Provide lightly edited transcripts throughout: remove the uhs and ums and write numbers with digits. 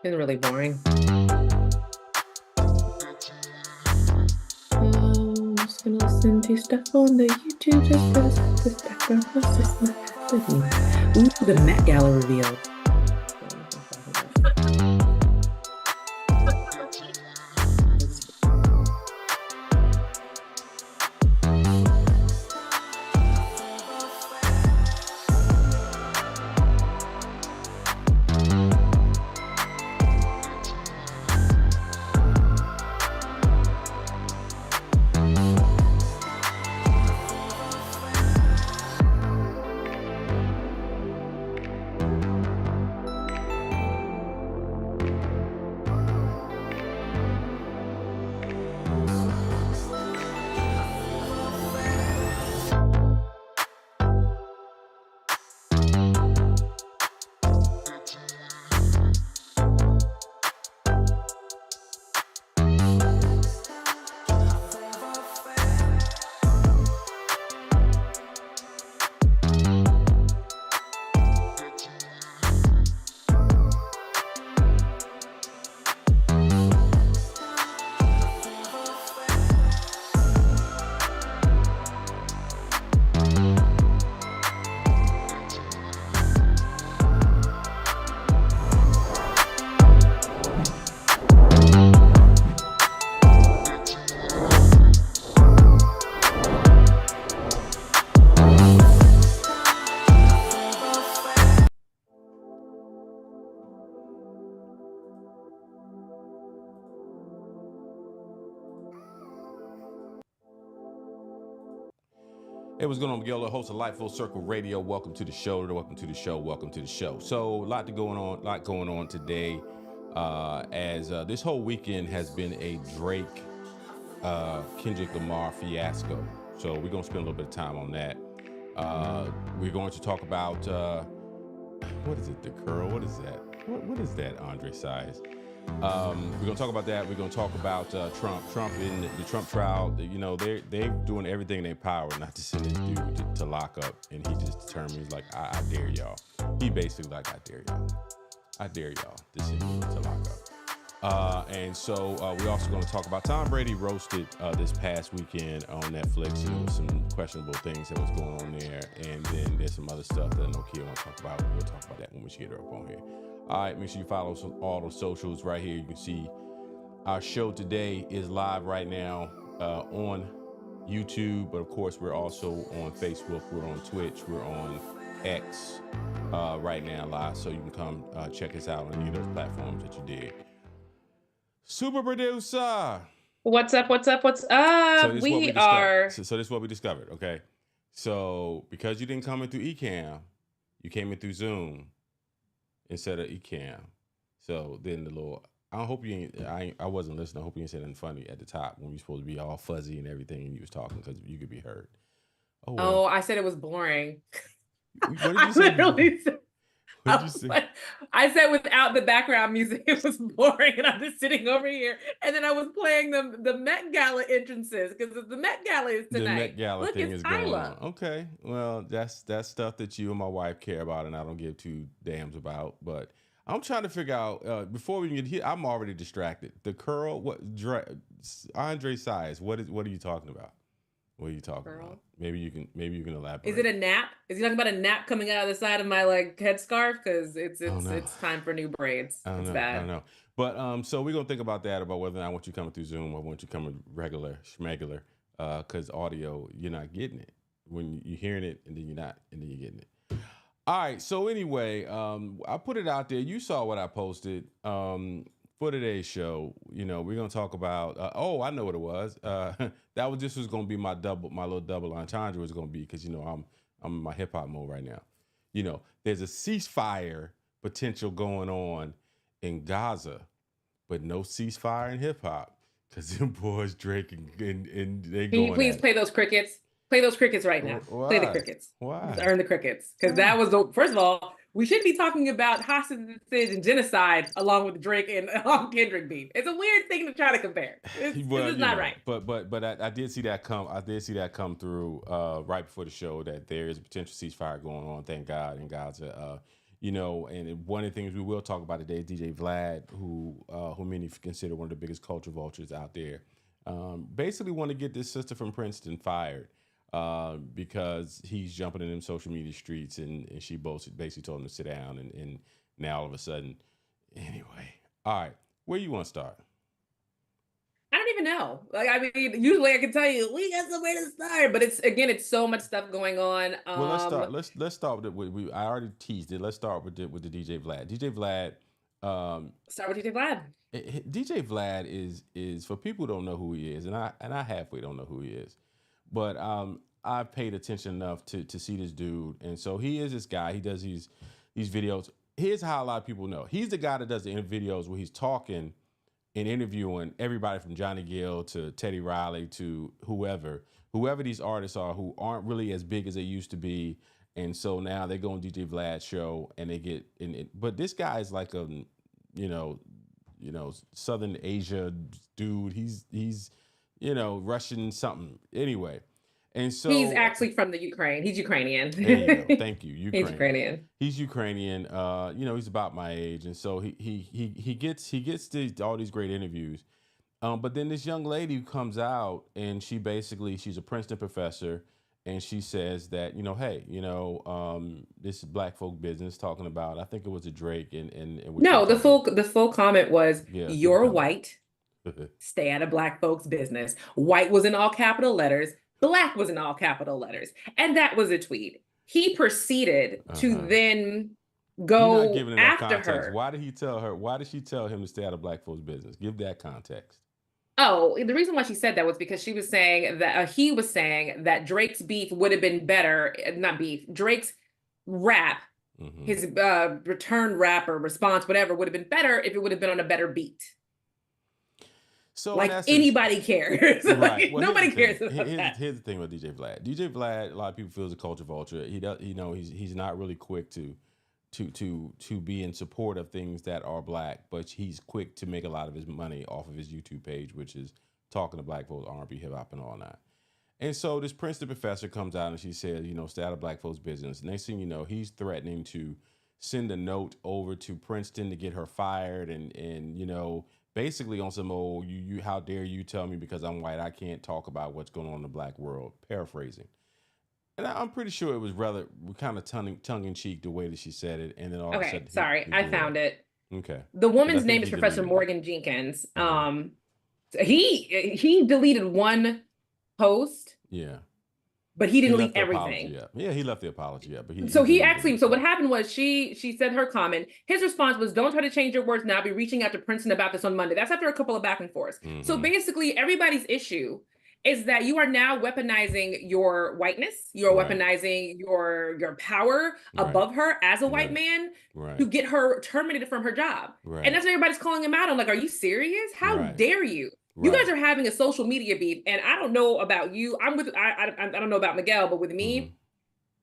It's really boring. Just gonna listen to stuff on the YouTube just because this background was just not happening. Ooh, the Met Gala reveal. Hey, what's going on, Miguel, host of Light Full Circle Radio. Welcome to the show. Welcome to the show. Welcome to the show. So, a lot going on today. As this whole weekend has been a Drake, Kendrick Lamar fiasco. So, we're going to spend a little bit of time on that. We're going to talk about what is it? The curl? What is that? What is that? Andre size? We're going to talk about that. We're going to talk about Trump in the Trump trial. They're doing everything in their power not to send this dude to lock up. And he just determined, he's like, I dare y'all. He basically like, I dare y'all. I dare y'all to send me to lock up. And so we're also going to talk about Tom Brady roasted this past weekend on Netflix. And there was some questionable things that was going on there. And then there's some other stuff that I know Kia want to talk about. We'll talk about that when we get her up on here. All right, make sure you follow all the socials right here. You can see our show today is live right now on YouTube, but of course we're also on Facebook, we're on Twitch, we're on X right now live, so you can come check us out on any of those platforms that you did. Super producer, what's up? So this is what we discovered. Okay, so because you didn't come in through Ecamm, you came in through Zoom instead of Ecamm. So then I hope you ain't, I wasn't listening. I hope you didn't say anything funny at the top when you're supposed to be all fuzzy and everything and you was talking because you could be heard. Oh, well. Oh, I said it was boring. What did you say? What did you say? I said without the background music, it was boring, and I'm just sitting over here, and then I was playing the Met Gala entrances because the Met Gala is tonight. The Met Gala thing is going on. Okay, well that's stuff that you and my wife care about, and I don't give two damns about. But I'm trying to figure out before we can get here. I'm already distracted. The curl, Andre size? What are you talking about? What are you talking about? Maybe you can elaborate. Is it a nap? Is he talking about a nap coming out of the side of my headscarf? Because it's time for new braids. I don't know. But so we're gonna think about that, about whether or not I want you coming through Zoom or I want you coming regular schmegular. Because audio, you're not getting it. When you're hearing it and then you're not, and then you're getting it. All right. So anyway, I put it out there. You saw what I posted. For today's show, we're gonna talk about. I know what it was. This was gonna be my little double entendre was gonna be because I'm in my hip hop mode right now. There's a ceasefire potential going on in Gaza, but no ceasefire in hip hop because them boys Drake and they. Can you please play those crickets? Play those crickets right now. Why? Play the crickets. Why? Just earn the crickets because that was first of all. We should be talking about hostage and genocide along with Drake and Kendrick beef. It's a weird thing to try to compare. This is not right. But I did see that come. I did see that come through right before the show that there is a potential ceasefire going on. Thank God in Gaza. you know, and one of the things we will talk about today is DJ Vlad, who many consider one of the biggest culture vultures out there. Basically, want to get this sister from Princeton fired because he's jumping in them social media streets, and she both basically told him to sit down, and now all of a sudden, anyway. All right, where you want to start? I don't even know. Like, I mean, usually I can tell you we got somewhere to start, but it's so much stuff going on. Well, let's start. Let's start with I already teased it. Let's start with the DJ Vlad. DJ Vlad. Start with DJ Vlad. DJ Vlad is for people who don't know who he is, and I halfway don't know who he is, but I've paid attention enough to see this dude, and so he is this guy. He does these videos. Here's how a lot of people know. He's the guy that does the videos where he's talking and interviewing everybody from Johnny Gill to Teddy Riley to whoever these artists are who aren't really as big as they used to be. And so now they go on DJ Vlad's show and they get in it. But this guy is like a, you know, Southern Asia dude. He's Russian something. Anyway. And so he's actually from the Ukraine. He's Ukrainian. There you go. Thank you. He's Ukrainian. He's Ukrainian. He's about my age, and so he gets all these great interviews. But then this young lady comes out, and she's a Princeton professor, and she says that hey, this is black folk business, talking about, I think it was a Drake and no, the full comment was, yeah, you're white, stay out of black folks' business. White was in all capital letters. Black was in all capital letters. And that was a tweet. He proceeded to then go after her. Why did he tell her? Why did she tell him to stay out of black folks' business? Give that context. Oh, the reason why she said that was because she was saying that he was saying that Drake's beef would have been better, not beef, Drake's rap, his return rap or response, whatever, would have been better if it would have been on a better beat. So like anybody cares. Right. Well, nobody cares about that. Here's the thing with DJ Vlad. DJ Vlad, a lot of people feel is a culture vulture. He does, he's not really quick to be in support of things that are black, but he's quick to make a lot of his money off of his YouTube page, which is talking to black folks, R&B, hip hop, and all that. And so this Princeton professor comes out and she says, stay out of black folks' business. Next thing you know, he's threatening to send a note over to Princeton to get her fired, and basically on some old, you how dare you tell me because I'm white I can't talk about what's going on in the black world, paraphrasing. And I'm pretty sure it was rather kind of tongue in cheek the way that she said it, and then all of a sudden, sorry, I found it. Okay. The woman's name is Professor Morgan Jenkins. He deleted one post. Yeah. But he didn't delete everything. Yeah, he left the apology. But so what happened was she said her comment. His response was, "Don't try to change your words now. I'll be reaching out to Princeton about this on Monday." That's after a couple of back and forths. So basically, everybody's issue is that you are now weaponizing your whiteness. You're weaponizing your power above her as a white man to get her terminated from her job. And that's what everybody's calling him out. I'm like, are you serious? How dare you? You guys are having a social media beef, and I don't know about you. I don't know about Miguel, but with me,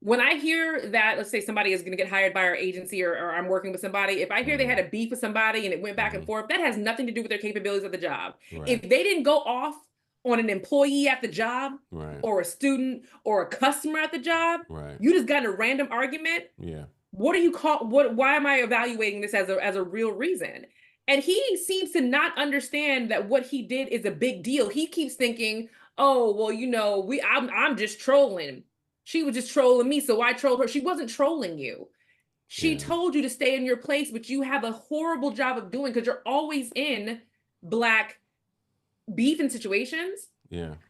when I hear that, let's say somebody is going to get hired by our agency, or I'm working with somebody, if I hear they had a beef with somebody and it went back and forth, that has nothing to do with their capabilities of the job. If they didn't go off on an employee at the job, or a student, or a customer at the job, you just got in a random argument. What do you call? Why am I evaluating this as a real reason? And he seems to not understand that what he did is a big deal. He keeps thinking, oh, well, I'm just trolling. She was just trolling me, so I trolled her. She wasn't trolling you. She told you to stay in your place, but you have a horrible job of doing because you're always in black beef and situations.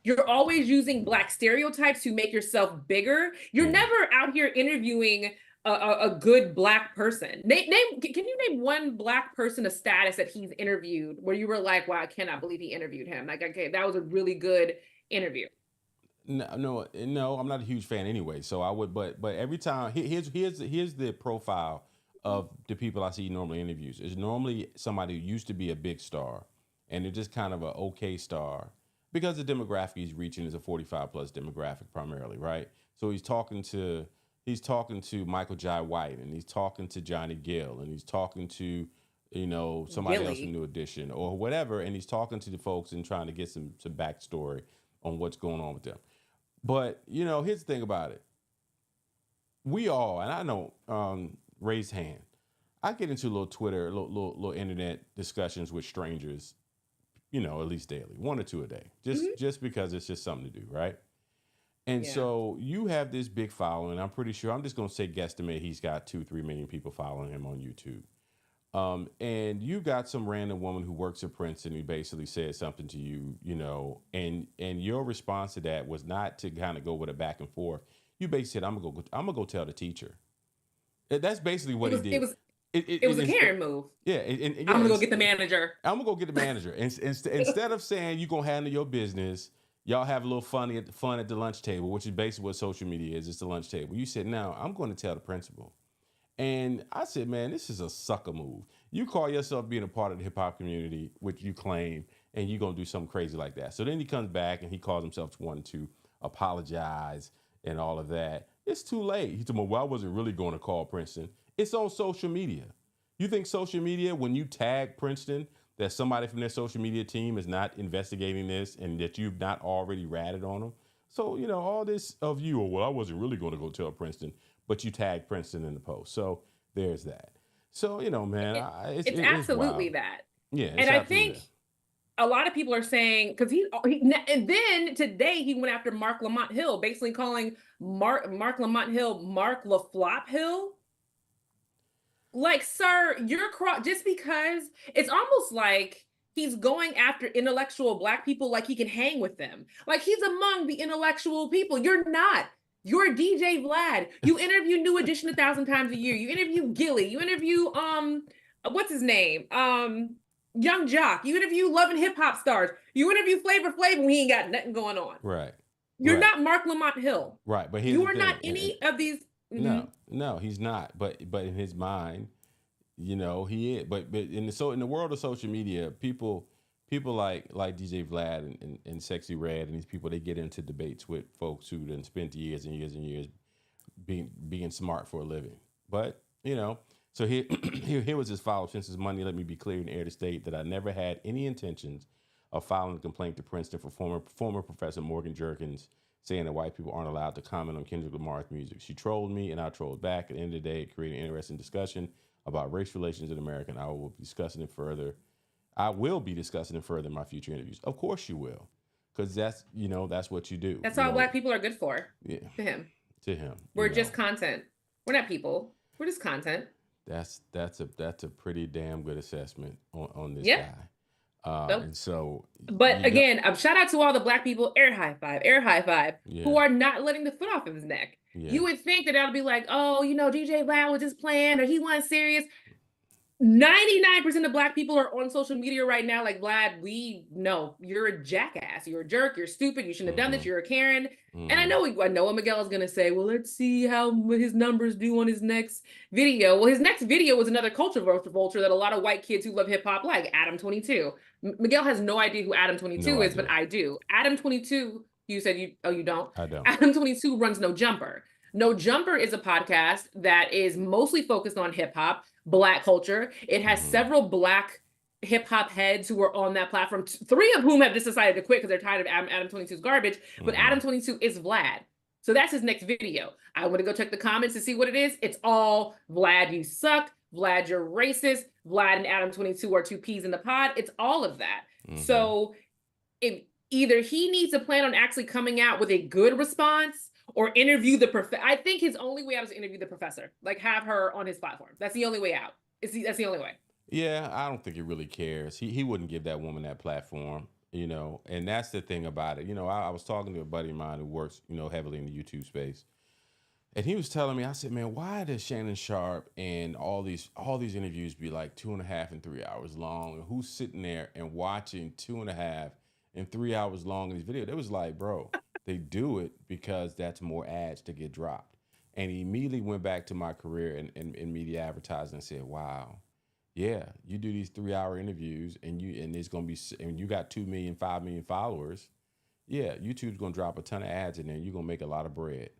You're always using black stereotypes to make yourself bigger. You're never out here interviewing a good black person. Can you name one black person of status that he's interviewed where you were like, wow, I cannot believe he interviewed him? Like, okay, that was a really good interview. No, I'm not a huge fan anyway. So I would, but every time here's the profile of the people I see normally interviews. It's normally somebody who used to be a big star, and they're just kind of an okay star because the demographic he's reaching is a 45 plus demographic primarily, right? So he's talking to Michael Jai White, and he's talking to Johnny Gill, and he's talking to, somebody else in New Edition or whatever, and he's talking to the folks and trying to get some backstory on what's going on with them. But, here's the thing about it. We all, and I know raised hand. I get into a little Twitter, little internet discussions with strangers, at least daily, 1 or 2 a day, just because it's just something to do, right? And so you have this big following. I'm pretty sure, I'm just going to say guesstimate, he's got 2-3 million people following him on YouTube. And you got some random woman who works at Princeton who basically said something to you, and your response to that was not to kind of go with a back and forth. You basically said, I'm gonna go tell the teacher. That's basically what he did. It was a Karen move. Yeah, I'm gonna go get the manager. I'm gonna go get the manager. Instead of saying you're gonna handle your business, y'all have a little fun at the lunch table, which is basically what social media is. It's the lunch table. You said, now I'm going to tell the principal. And I said, man, this is a sucker move. You call yourself being a part of the hip hop community, which you claim, and you're going to do something crazy like that. So then he comes back and he calls himself wanting to apologize and all of that. It's too late. He told me, well, I wasn't really going to call Princeton. It's on social media. You think social media, when you tag Princeton, that somebody from their social media team is not investigating this and that you've not already ratted on them? So, all this of you, well, I wasn't really going to go tell Princeton, but you tagged Princeton in the post. So there's that. So, man, it's absolutely that. Yeah. And I think a lot of people are saying, because and then today he went after Mark Lamont Hill, basically calling Mark Lamont Hill Mark LaFlop Hill. Like, sir, you're just because it's almost like he's going after intellectual Black people like he can hang with them. Like he's among the intellectual people. You're not. You're DJ Vlad. You interview New Edition 1,000 times a year. You interview Gilly. You interview what's his name? Young Jock. You interview Love and Hip Hop stars. You interview Flavor Flav when he ain't got nothing going on. Right. You're not Mark Lamont Hill. Right, but you are not any of these. No, he's not. But in his mind, he is. But in the world of social media, people like DJ Vlad and Sexy Red and these people, they get into debates with folks who then spent years and years and years being smart for a living. But so here was his follow-up. Since it's Monday, let me be clear in the air to state that I never had any intentions of filing a complaint to Princeton for former Professor Morgan Jerkins saying that white people aren't allowed to comment on Kendrick Lamar's music. She trolled me and I trolled back. At the end of the day, it created an interesting discussion about race relations in America, and I will be discussing it further. I will be discussing it further in my future interviews. Of course you will, because that's what you do. That's all Black people are good for. Yeah. To him. We're just content. We're not people. We're just content. That's a pretty damn good assessment on this guy. And so, but again, shout out to all the Black people, air high five, who are not letting the foot off of his neck. Yeah. You would think that that'll be like, oh, DJ Vlad was just playing, or he wasn't serious. 99% of Black people are on social media right now like, Vlad, we know you're a jackass, you're a jerk, you're stupid, you shouldn't have done this, you're a Karen. And I know what Miguel is going to say, well, let's see how his numbers do on his next video. Well, his next video was another culture vulture that a lot of white kids who love hip hop like, Adam 22. Miguel has no idea who Adam 22 is, but I do. Adam 22, you said you don't? I don't. Adam 22 runs No Jumper. No Jumper is a podcast that is mostly focused on hip hop, Black culture. It has several Black hip hop heads who are on that platform, 3 of whom have just decided to quit because they're tired of Adam 22's garbage. But Adam 22 is Vlad. So that's his next video. I want to go check the comments to see what it is. It's all Vlad, you suck. Vlad, you're racist. Vlad and Adam 22 are 2 peas in the pod. It's all of that. So either he needs to plan on actually coming out with a good response or interview the professor. I think his only way out is to interview the professor, like have her on his platform. That's the only way out. That's the only way. Yeah, I don't think he really cares. He wouldn't give that woman that platform, and that's the thing about it. I was talking to a buddy of mine who works, heavily in the YouTube space. And he was telling me, I said, man, why does Shannon Sharp and all these interviews be like 2.5 and 3 hours long? And who's sitting there and watching 2.5 and 3 hours long in these videos? It was like, bro, they do it because that's more ads to get dropped. And he immediately went back to my career in media advertising and said, wow, yeah, you do these 3-hour interviews and it's gonna be, and you got 2 million, 5 million followers. Yeah, YouTube's gonna drop a ton of ads in there and you're gonna make a lot of bread.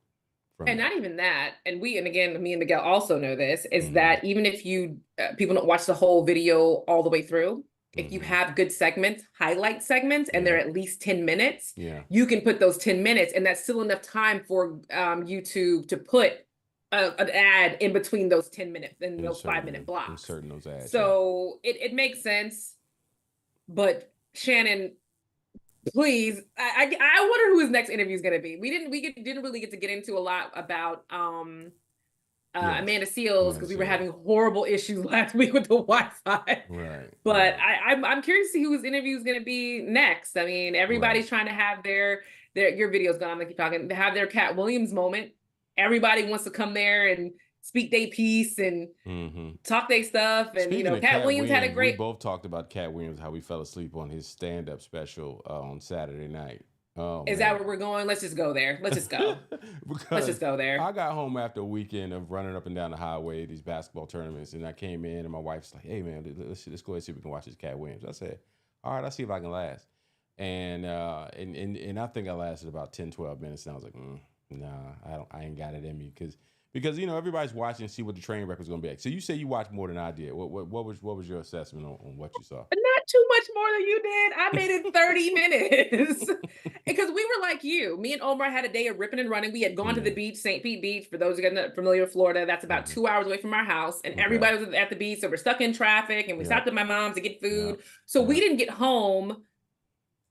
And not even that, and again, me and Miguel also know this, is that even if you, people don't watch the whole video all the way through, if you have good segments, highlight segments, and they're at least 10 minutes, you can put those 10 minutes, and that's still enough time for YouTube to put an ad in between those 10 minutes and those 5-minute blocks. Inserting those ads. So it makes sense. But Shannon, please, I wonder who his next interview is going to be. We didn't really get to get into a lot about Amanda Seales because we were having horrible issues last week with the Wi-Fi. Right. But I'm curious to see who his interview is going to be next. I mean, everybody's trying to have your video's gone. I keep talking. Have their Katt Williams moment. Everybody wants to come there and speak their piece and talk their stuff. And Speaking Katt Williams had a great. We both talked about Katt Williams, how we fell asleep on his stand-up special on Saturday night. Oh, is that where we're going? Let's just go there. Let's just go. Let's just go there. I got home after a weekend of running up and down the highway, these basketball tournaments, and I came in and my wife's like, "Hey man, let's go ahead and see if we can watch this Katt Williams." I said, "All right, I'll see if I can last." And I think I lasted about 10, 12 minutes, and I was like, nah, I ain't got it in me because everybody's watching to see what the train record is going to be like. So you say you watched more than I did. What was your assessment on what you saw? Not too much more than you did. I made it 30 minutes because we were like you. Me and Omar had a day of ripping and running. We had gone to the beach, St. Pete Beach. For those who are not familiar with Florida, that's about 2 hours away from our house, and everybody was at the beach. So we're stuck in traffic, and we stopped at my mom's to get food. So we didn't get home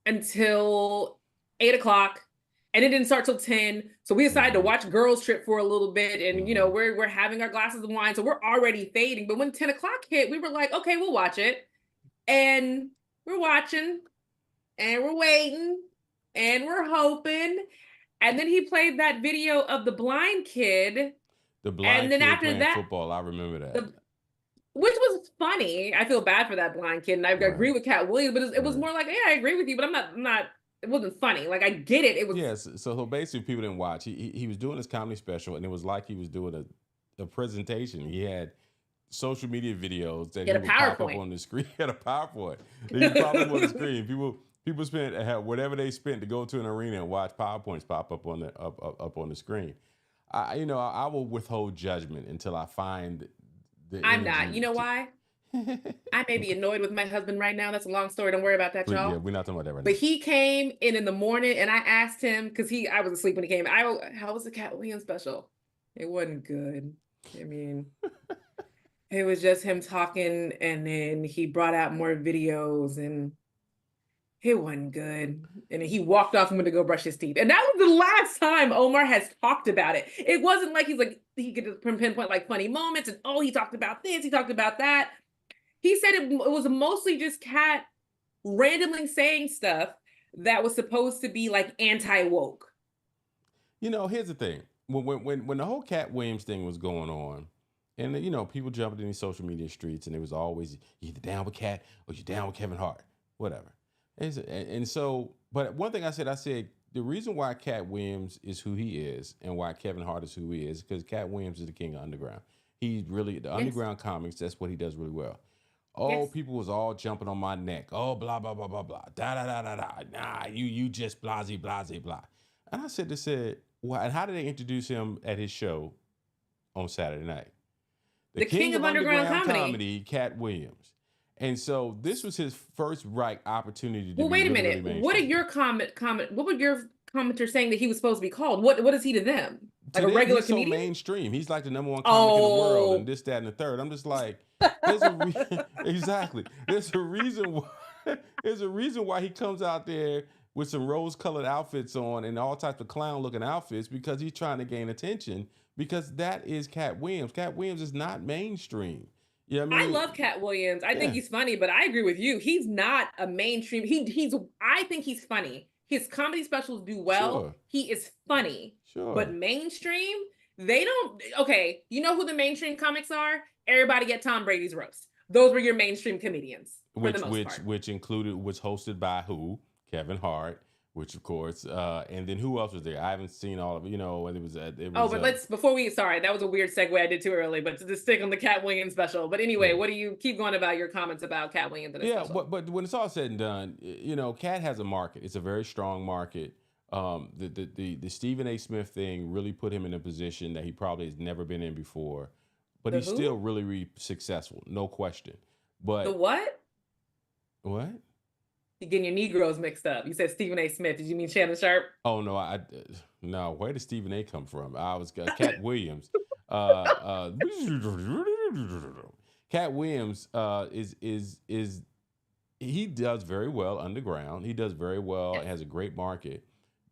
until 8 o'clock. And it didn't start till 10. So we decided to watch Girls Trip for a little bit. And, we're having our glasses of wine. So we're already fading. But when 10 o'clock hit, we were like, okay, we'll watch it. And we're watching. And we're waiting. And we're hoping. And then he played that video of the blind kid. The blind kid after that, football. I remember that. Which was funny. I feel bad for that blind kid. And I agree with Katt Williams. But it was more like, yeah, I agree with you. But I'm not. It wasn't funny. Like, I get it. It was. Yes. So basically, people didn't watch. He was doing his comedy special, and it was like he was doing a presentation. He had social media videos that he would pop up on the screen. He had a PowerPoint. He pop up on the screen. People spent whatever they spent to go to an arena and watch PowerPoints pop up on the screen. I will withhold judgment until I find the. I'm not. You know why? I may be annoyed with my husband right now. That's a long story. Don't worry about that, y'all. Yeah, we're not talking about that right now. But he came in the morning, and I asked him because I was asleep when he came. How was the Katt Williams special? It wasn't good. I mean, it was just him talking, and then he brought out more videos, and it wasn't good. And he walked off and went to go brush his teeth. And that was the last time Omar has talked about it. It wasn't like he could just pinpoint like funny moments and he talked about this, he talked about that. He said it was mostly just Katt randomly saying stuff that was supposed to be like anti-woke. Here's the thing. When the whole Katt Williams thing was going on, and people jumping in these social media streets, and it was always you're either down with Katt or you're down with Kevin Hart, whatever. And so, but one thing I said the reason why Katt Williams is who he is and why Kevin Hart is who he is because Katt Williams is the king of underground. He's really the underground comics. That's what he does really well. People was all jumping on my neck. Oh, blah, blah, blah, blah, blah. Da, da, da, da, da. Nah, you just blah, blah, blah. And I said, well, and how did they introduce him at his show on Saturday night? The king of underground comedy, Katt Williams. And so this was his first opportunity to wait a minute. Really what are your what were your commenters saying that he was supposed to be called? What is he to them? Like a regular comedian? So mainstream. He's like the number one comic in the world, and this, that, and the third. I'm just like, exactly. There's a reason why. There's a reason why he comes out there with some rose-colored outfits on and all types of clown-looking outfits because he's trying to gain attention. Because that is Katt Williams. Katt Williams is not mainstream. Yeah, I love Katt Williams. I think he's funny, but I agree with you. He's not a mainstream. I think he's funny. His comedy specials do well. Sure. He is funny. Sure. But mainstream, they don't. Okay, you know who the mainstream comics are? Everybody at Tom Brady's roast. Those were your mainstream comedians. For the most part. Which was hosted by who? Kevin Hart. Which of course, and then who else was there? I haven't seen all of it. Sorry, that was a weird segue I did too early. But to just stick on the Katt Williams special. But anyway, what do you keep going about your comments about Katt Williams? But when it's all said and done, Katt has a market. It's a very strong market. The Stephen A. Smith thing really put him in a position that he probably has never been in before. But he's still really, really successful, no question. But the what? What? You're getting your Negroes mixed up. You said Stephen A. Smith. Did you mean Shannon Sharp? Oh no, no. Where did Stephen A. come from? I was Katt Williams. Katt Williams is he does very well underground. He does very well. Yes. It has a great market.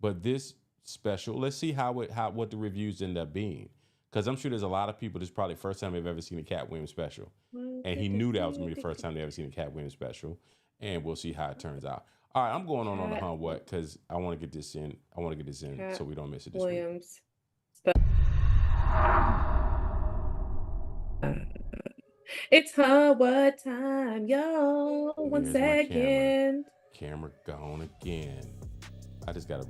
But this special, let's see what the reviews end up being. Because I'm sure there's a lot of people, this is probably the first time they've ever seen a Katt Williams special. And he knew that was going to be the first time they ever seen a Katt Williams special. And we'll see how it turns out. All right, I'm going on the Huh What because I want to get this in. I want to get this in Katt so we don't miss it this Williams. It's what time, yo? week. 1 Here's my second. Camera gone again. I just got to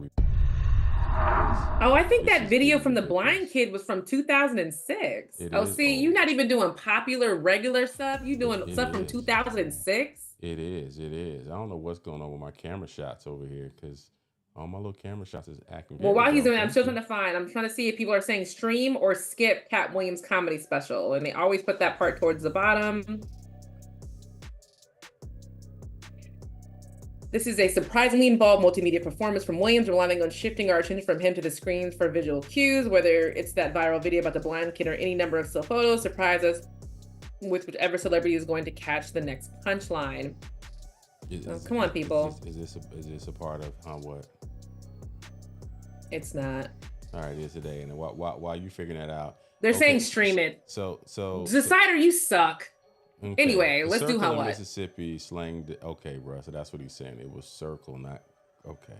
Oh, I think that video from the blind kid was from 2006. Oh, see, you're not even doing popular, regular stuff. You doing stuff from 2006. It is. I don't know what's going on with my camera shots over here because all my little camera shots is acting. Well, while he's doing that, I'm still trying to find. I'm trying to see if people are saying stream or skip Katt Williams comedy special, and they always put that part towards the bottom. This is a surprisingly involved multimedia performance from Williams, relying on shifting our attention from him to the screens for visual cues, whether it's that viral video about the blind kid or any number of still photos. Surprise us with whichever celebrity is going to catch the next punchline. Come on, people. Is this a part of What? It's not. All right, it is today. And while you figuring that out, they're saying stream it. So Decider, you suck. Okay. Anyway, let's do What? Mississippi slang. Okay, bro. So that's what he's saying. It was circle, not okay.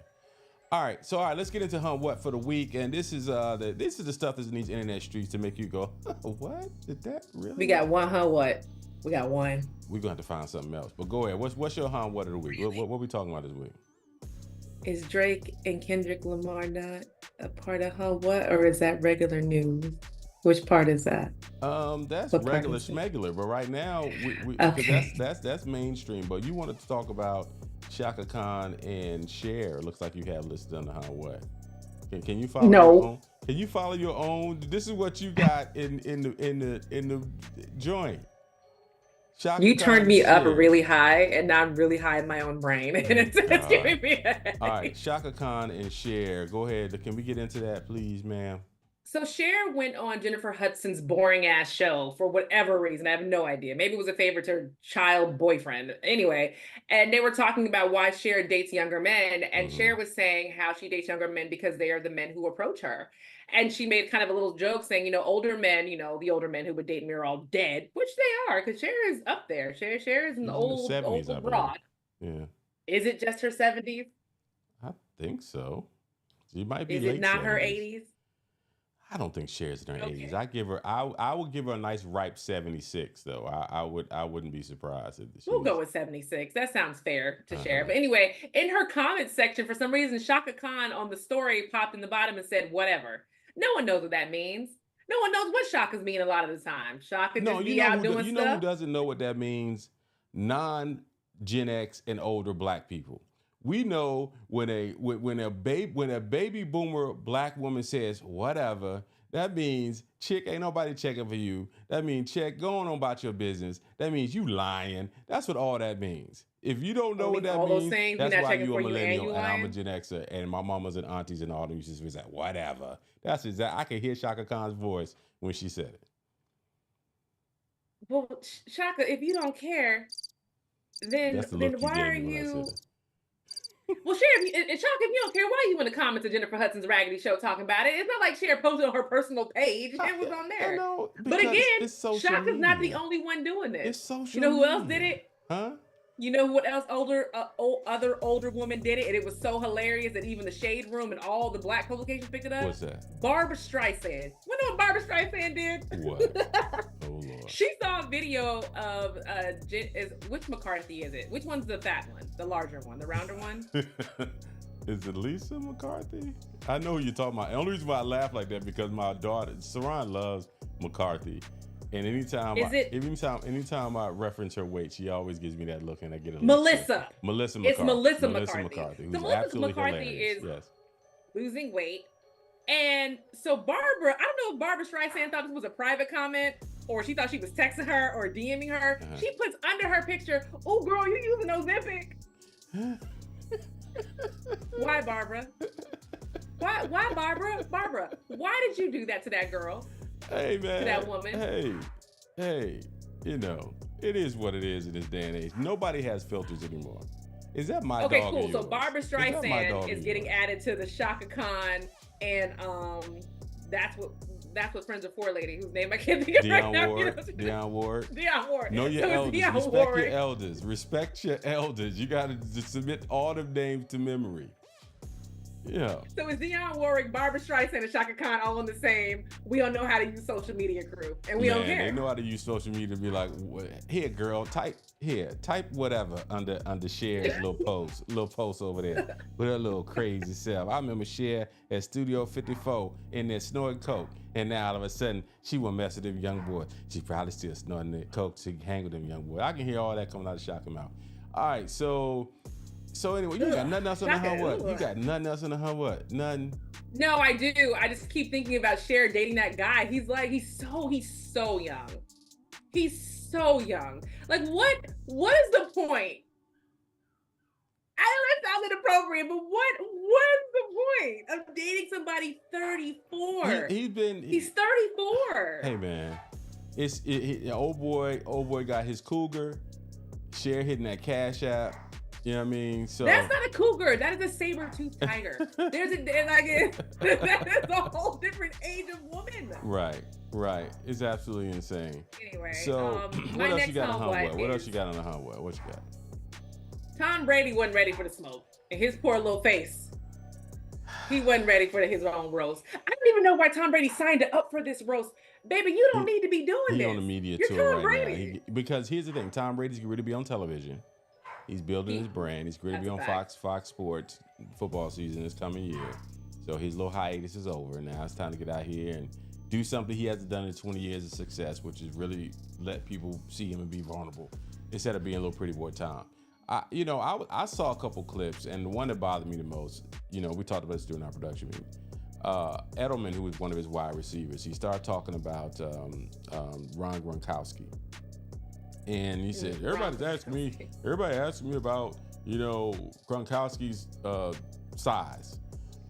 All right. So let's get into What for the week. And this is the stuff that's in these internet streets to make you go, what? Did that really? We got one What? We got one. We're gonna have to find something else. But go ahead. What's your What of the week? What are we talking about this week? Is Drake and Kendrick Lamar not a part of What, or is that regular news? Which part is that? That's regular schmegular, but right now okay. that's mainstream. But you wanted to talk about Chaka Khan and Cher. Looks like you have listed under What. Can you follow? No. Your own? Can you follow your own? This is what you got in the joint. Chaka you turned Khan me up Cher. really high, and now I'm really high in my own brain, and it's giving me a headache. All right, Chaka Khan and Cher. Go ahead. Can we get into that, please, ma'am? So Cher went on Jennifer Hudson's boring ass show for whatever reason. I have no idea. Maybe it was a favor to her child boyfriend. Anyway, and they were talking about why Cher dates younger men. And Cher was saying how she dates younger men because they are the men who approach her. And she made kind of a little joke saying, older men, the older men who would date me are all dead, which they are, because Cher is up there. Cher is an old broad. Yeah. Is it just her 70s? I think so. She might be. Is it not 70s. Her 80s? I don't think Cher's in her 80s. I would give her a nice ripe 76 though. I wouldn't be surprised if we'll go with 76. That sounds fair to Cher. But anyway, in her comments section, for some reason, Chaka Khan on the story popped in the bottom and said, whatever. No one knows what that means. No one knows what Chaka's mean a lot of the time. Chaka just be out doing stuff. You know who doesn't know what that means? Non-Gen X and older black people. We know when a baby boomer black woman says whatever, that means chick ain't nobody checking for you. That means chick going on about your business. That means you lying. That's what all that means. If you don't know what that means, that's why you a millennial and I'm a Gen Xer and my mamas and aunties and all them used to say whatever. That's exactly. I can hear Chaka Khan's voice when she said it. Well, Chaka, if you don't care, then why are you? Well, Cher, and Chaka, if you don't care, why are you in the comments of Jennifer Hudson's Raggedy Show talking about it? It's not like Cher posted on her personal page. It was on there. But again, Chaka's not the only one doing this. It's social You know who else did it? Huh? You know what else other older woman did it? And it was so hilarious that even the Shade Room and all the black publications picked it up. What's that? Barbra Streisand. You know what Barbra Streisand did? What? Oh, Lord. She saw a video of, which McCarthy is it? Which one's the fat one? The larger one? The rounder one? Is it Lisa McCarthy? I know who you're talking about. The only reason why I laugh like that because my daughter, Saran, loves McCarthy. And anytime I reference her weight, she always gives me that look, and I get a Melissa McCarthy. It's Melissa McCarthy. So Melissa McCarthy is losing weight. And so Barbara, I don't know if Barbra Streisand thought this was a private comment or she thought she was texting her or DMing her. She puts under her picture, "Oh girl, you using Ozempic." Why, Barbara? Why, Barbara? Barbara, why did you do that to that girl? Hey, man. to that woman. Hey, you know, it is what it is in this day and age. Nobody has filters anymore. Is that my Okay, dog? cool. Or So yours? Barbara Streisand is getting yours? added to the Chaka Khan, and that's what Friends of Four lady, whose name I can't think of right now. Deon Ward. Deon Ward. Know your So it's elders. Deon Respect Ward. your elders. Respect your elders. You got to submit all them names to memory. Yeah. So it's Dionne Warwick, Barbara Streisand, and Chaka Khan all in the same. We don't know how to use social media crew, and we don't care. They know how to use social media to be like, here, girl, type whatever under Cher's little post over there with her little crazy self. I remember Cher at Studio 54 in there snorting coke, and now all of a sudden she won't mess with them young boys. She probably still snorting the coke to hang with them young boys. I can hear all that coming out of Chaka mouth. All right, so anyway, you got nothing else on the hunt what? You got nothing else on the hunt what? Nothing. No, I do. I just keep thinking about Cher dating that guy. He's so young. He's so young. Like, what is the point? I know that sounds inappropriate, but what is the point of dating somebody 34? He's 34. Hey man, old boy got his cougar. Cher hitting that Cash App. You know what I mean? So that's not a cougar. That is a saber-toothed tiger. That is a whole different age of woman. Right. It's absolutely insane. Anyway, so my what else next you got on homeboy What else you got on the hunt? What you got? Tom Brady wasn't ready for the smoke, and his poor little face. He wasn't ready for his own roast. I don't even know why Tom Brady signed up for this roast. Baby, you don't need to be doing this. He's on the media tour right now. Because here's the thing, Tom Brady's going to be on television. He's building his brand. He's going to be on Fox Sports. Football season is coming year. So his little hiatus is over. Now it's time to get out here and do something he hasn't done in 20 years of success, which is really let people see him and be vulnerable instead of being a little pretty boy Tom. I saw a couple clips, and the one that bothered me the most, we talked about this during our production meeting. Edelom, who was one of his wide receivers, he started talking about Ron Gronkowski. And he said, everybody asking me about, Gronkowski's size.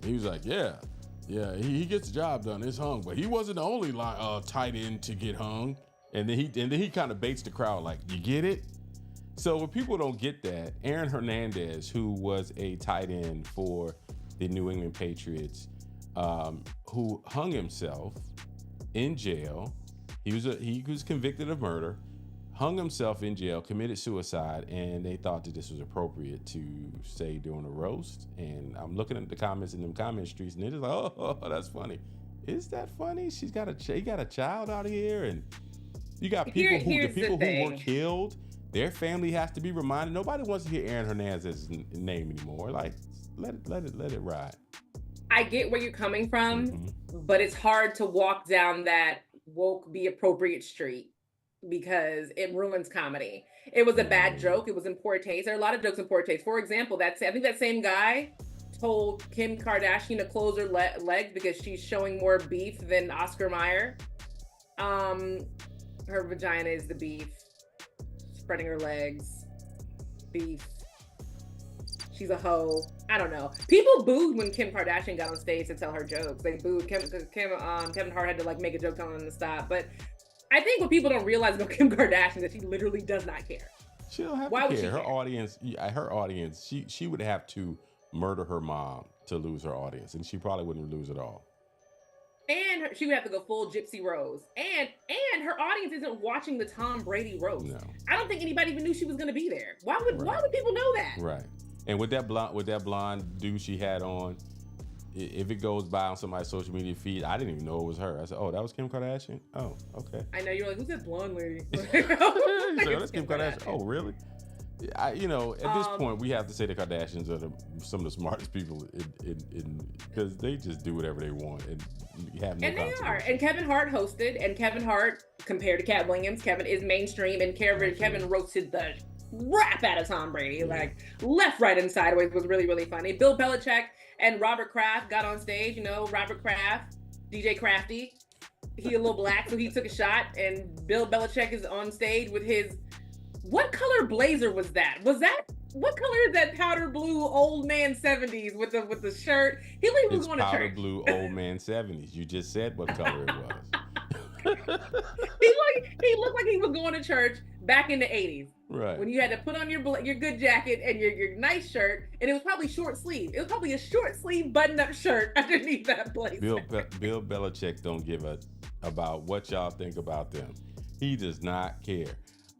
And he was like, yeah, he gets the job done. It's hung, but he wasn't the only tight end to get hung. And then he kind of baits the crowd like, you get it? So when people don't get that, Aaron Hernandez, who was a tight end for the New England Patriots, who hung himself in jail. He was convicted of murder, hung himself in jail, committed suicide, and they thought that this was appropriate to say during a roast. And I'm looking at the comments in them comment streets, and they're just like, oh, that's funny. Is that funny? He got a child out here, and you got people who were killed. Their family has to be reminded. Nobody wants to hear Aaron Hernandez's name anymore. Like, let it ride. I get where you're coming from, but it's hard to walk down that woke, be appropriate street because it ruins comedy. It was a bad joke. It was in poor taste. There are a lot of jokes in poor taste. For example, I think that same guy told Kim Kardashian to close her legs because she's showing more beef than Oscar Mayer. Her vagina is the beef. Spreading her legs, beef. She's a hoe. I don't know. People booed when Kim Kardashian got on stage to tell her jokes. They booed Kevin Hart had to make a joke telling them to stop. But I think what people don't realize about Kim Kardashian is that she literally does not care. She don't have to care. Her audience, she would have to murder her mom to lose her audience, and she probably wouldn't lose it all. And she would have to go full Gypsy Rose. And her audience isn't watching the Tom Brady roast. No. I don't think anybody even knew she was going to be there. Why would people know that? Right. And with that blonde dude she had on, if it goes by on somebody's social media feed, I didn't even know it was her. I said, oh, that was Kim Kardashian? Oh, okay. I know. You're like, who's that blonde lady? That's Kim Kardashian. Oh, really? At this point, we have to say the Kardashians are some of the smartest people because they just do whatever they want and have no consequences. And they are. And Kevin Hart hosted, and Kevin Hart, compared to Cat Williams, Kevin is mainstream, and Kevin roasted the rap out of Tom Brady, like left, right, and sideways. Was really, really funny. Bill Belichick and Robert Kraft got on stage. Robert Kraft, DJ Crafty. He a little black, so he took a shot, and Bill Belichick is on stage with his. What color blazer was that? What color is that powder blue old man 70s with the shirt? He was going to church. Powder blue old man 70s. You just said what color it was. He looked like he was going to church back in the 80s. Right. When you had to put on your good jacket and your nice shirt, and it was probably short sleeve. It was probably a short sleeve button up shirt underneath that blazer. Bill Belichick don't give a about what y'all think about them. He does not care.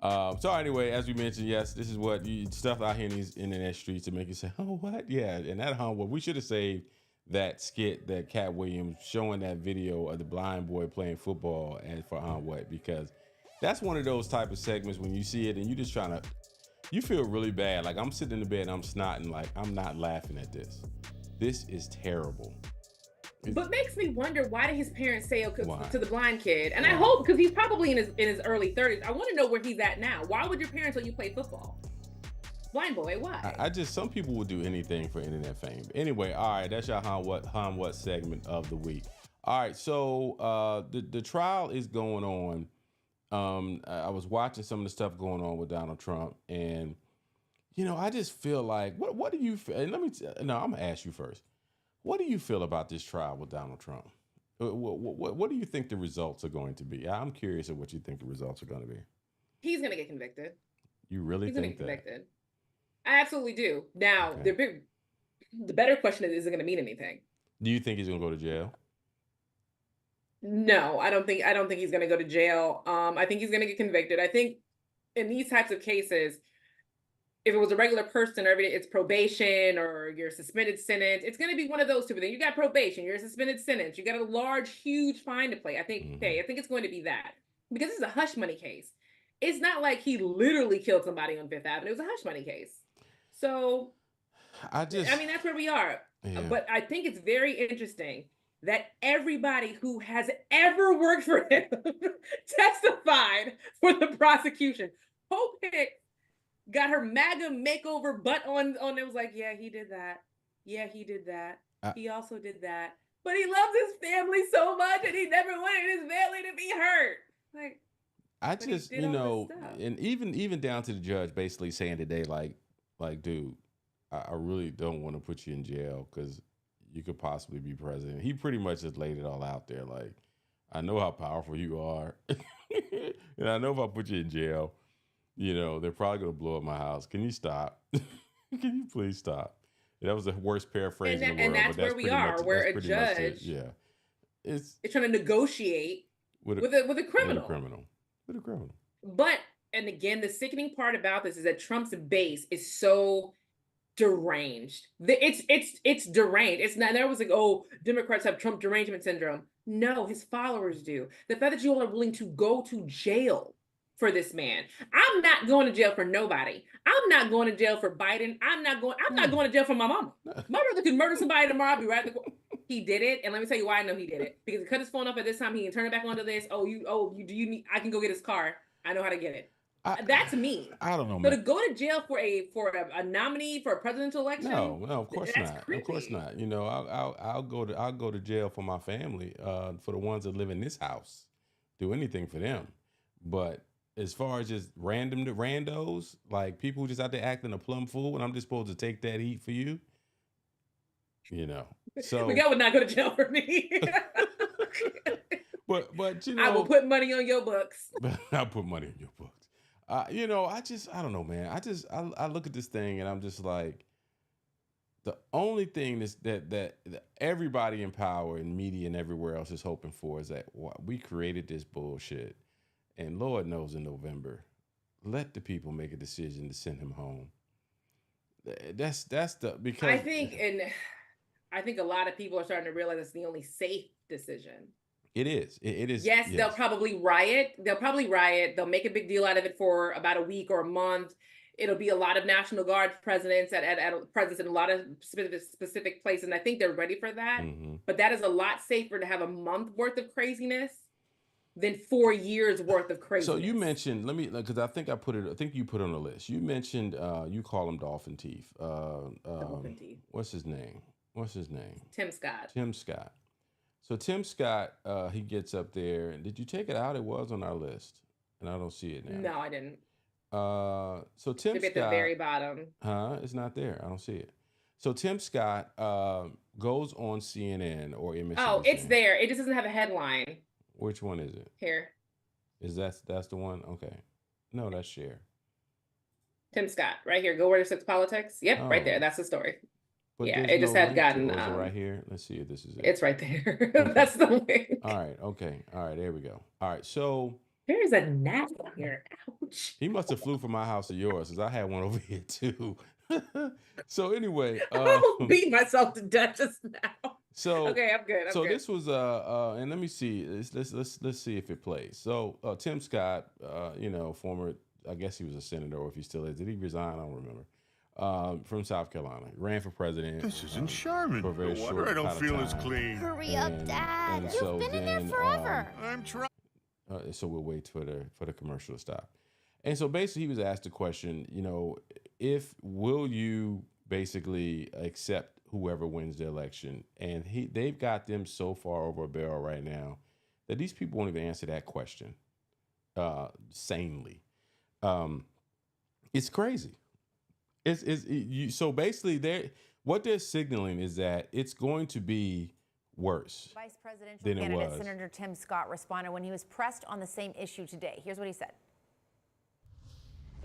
So anyway, as we mentioned, yes, this is what stuff out here in these internet streets to make you say, "Oh, what?" Yeah, and that well, we should have saved that skit that Katt Williams showing that video of the blind boy playing football and for what, because that's one of those type of segments when you see it and you just trying to, you feel really bad. Like I'm sitting in the bed and I'm snotting, like I'm not laughing at this. This is terrible. But makes me wonder, why did his parents say to the blind kid? And I hope, because he's probably in his early 30s. I want to know where he's at now. Why would your parents let you play football? Blind boy, why? I just, some people would do anything for internet fame. Anyway, all right, that's your what segment of the week. All right, so the trial is going on. I was watching some of the stuff going on with Donald Trump, and I just feel like, what do you feel? And I'm gonna ask you first. What do you feel about this trial with Donald Trump? What do you think the results are going to be? I'm curious of what you think the results are going to be. He's going to get convicted. You really think that? He's going to get convicted. I absolutely do. Now, okay. The better question is it going to mean anything? Do you think he's going to go to jail? No, I don't think he's going to go to jail. I think he's going to get convicted. I think in these types of cases, if it was a regular person, or it's probation or your suspended sentence, it's going to be one of those two. But then you got probation, you're a suspended sentence, you got a large, huge fine to pay. I think it's going to be that, because this is a hush money case. It's not like he literally killed somebody on Fifth Avenue. It was a hush money case. So, I mean, that's where we are. Yeah. But I think it's very interesting that everybody who has ever worked for him testified for the prosecution. Hope Hicks got her MAGA makeover butt on. It was like, yeah, he did that. Yeah, he did that. He also did that. But he loves his family so much, and he never wanted his family to be hurt. Like, I just, and even down to the judge basically saying today, like, dude, I really don't want to put you in jail because you could possibly be president. He pretty much just laid it all out there. Like, I know how powerful you are, and I know if I put you in jail, they're probably going to blow up my house. Can you stop? Can you please stop? That was the worst paraphrase in the world. And that's where we are, where a judge is trying to negotiate with a criminal. With a criminal. But, and again, the sickening part about this is that Trump's base is so deranged. It's deranged. It's not, there was like, oh, Democrats have Trump derangement syndrome. No, his followers do. The fact that you all are willing to go to jail for this man. I'm not going to jail for nobody. I'm not going to jail for Biden. I'm not going to jail for my mama. My brother could murder somebody tomorrow. I'll be right there. He did it, and let me tell you why I know he did it. Because he cut his phone off at this time. He can turn it back onto this. Do you need? I can go get his car. I know how to get it. That's me. I don't know. So to go to jail for a nominee for a presidential election? No, of course not. Creepy. Of course not. I'll go to jail for my family, for the ones that live in this house. Do anything for them. But as far as just randos, like people who just out there acting a plum fool, and I'm just supposed to take that heat for you, So Miguel would not go to jail for me. but I will put money on your books. I'll put money on your books. I don't know, man. I look at this thing and I'm just like, the only thing that everybody in power and media and everywhere else is hoping for is that we created this bullshit. And Lord knows in November, let the people make a decision to send him home. That's because I think a lot of people are starting to realize it's the only safe decision. It is. It is. Yes, they'll probably riot. They'll make a big deal out of it for about a week or a month. It'll be a lot of National Guard presidents at presence in a lot of specific places. And I think they're ready for that. Mm-hmm. But that is a lot safer to have a month worth of craziness than 4 years worth of craziness. So you mentioned, because I think you put on the list. You mentioned, you call him Dolphin Teeth. Dolphin Teeth. What's his name? Tim Scott. Tim Scott. So Tim Scott, he gets up there. And did you take it out? It was on our list, and I don't see it now. No, I didn't. So Tim Scott at the very bottom. It's not there. I don't see it. So Tim Scott goes on CNN or MSNBC. Oh, it's there. It just doesn't have a headline. Which one is it? Here. Is that's the one? Okay. No, that's Cher. Tim Scott, right here. Go where there's politics. Yep, right there. Oh. That's the story. But Yeah, there's it just no had link to gotten. it. Is it right here? Let's see if this is it. It's right there. Okay. That's the link. All right. Okay. All right. There we go. All right. So There is a gnat here. Ouch. he must have flew from my house to yours, because I had one over here too. So anyway, I almost beat myself to death just now. so Okay, I'm good. I'm good. this was and let me see. Let's see if it plays. So Tim Scott, former, I guess he was a senator, or if he still is. Did he resign? I don't remember. From South Carolina, ran for president. This isn't Charmin. For a very No short wonder I don't kind of feel as time. clean. Hurry up, Dad. and You've so been in there then, forever. I'm trying. So we'll wait for the commercial to stop. And so basically, he was asked the question, will you basically accept whoever wins the election? And they've got them so far over a barrel right now that these people won't even answer that question sanely. It's crazy. So basically, what they're signaling is that it's going to be worse. Vice presidential than it candidate was. Senator Tim Scott responded when he was pressed on the same issue today. Here's what he said.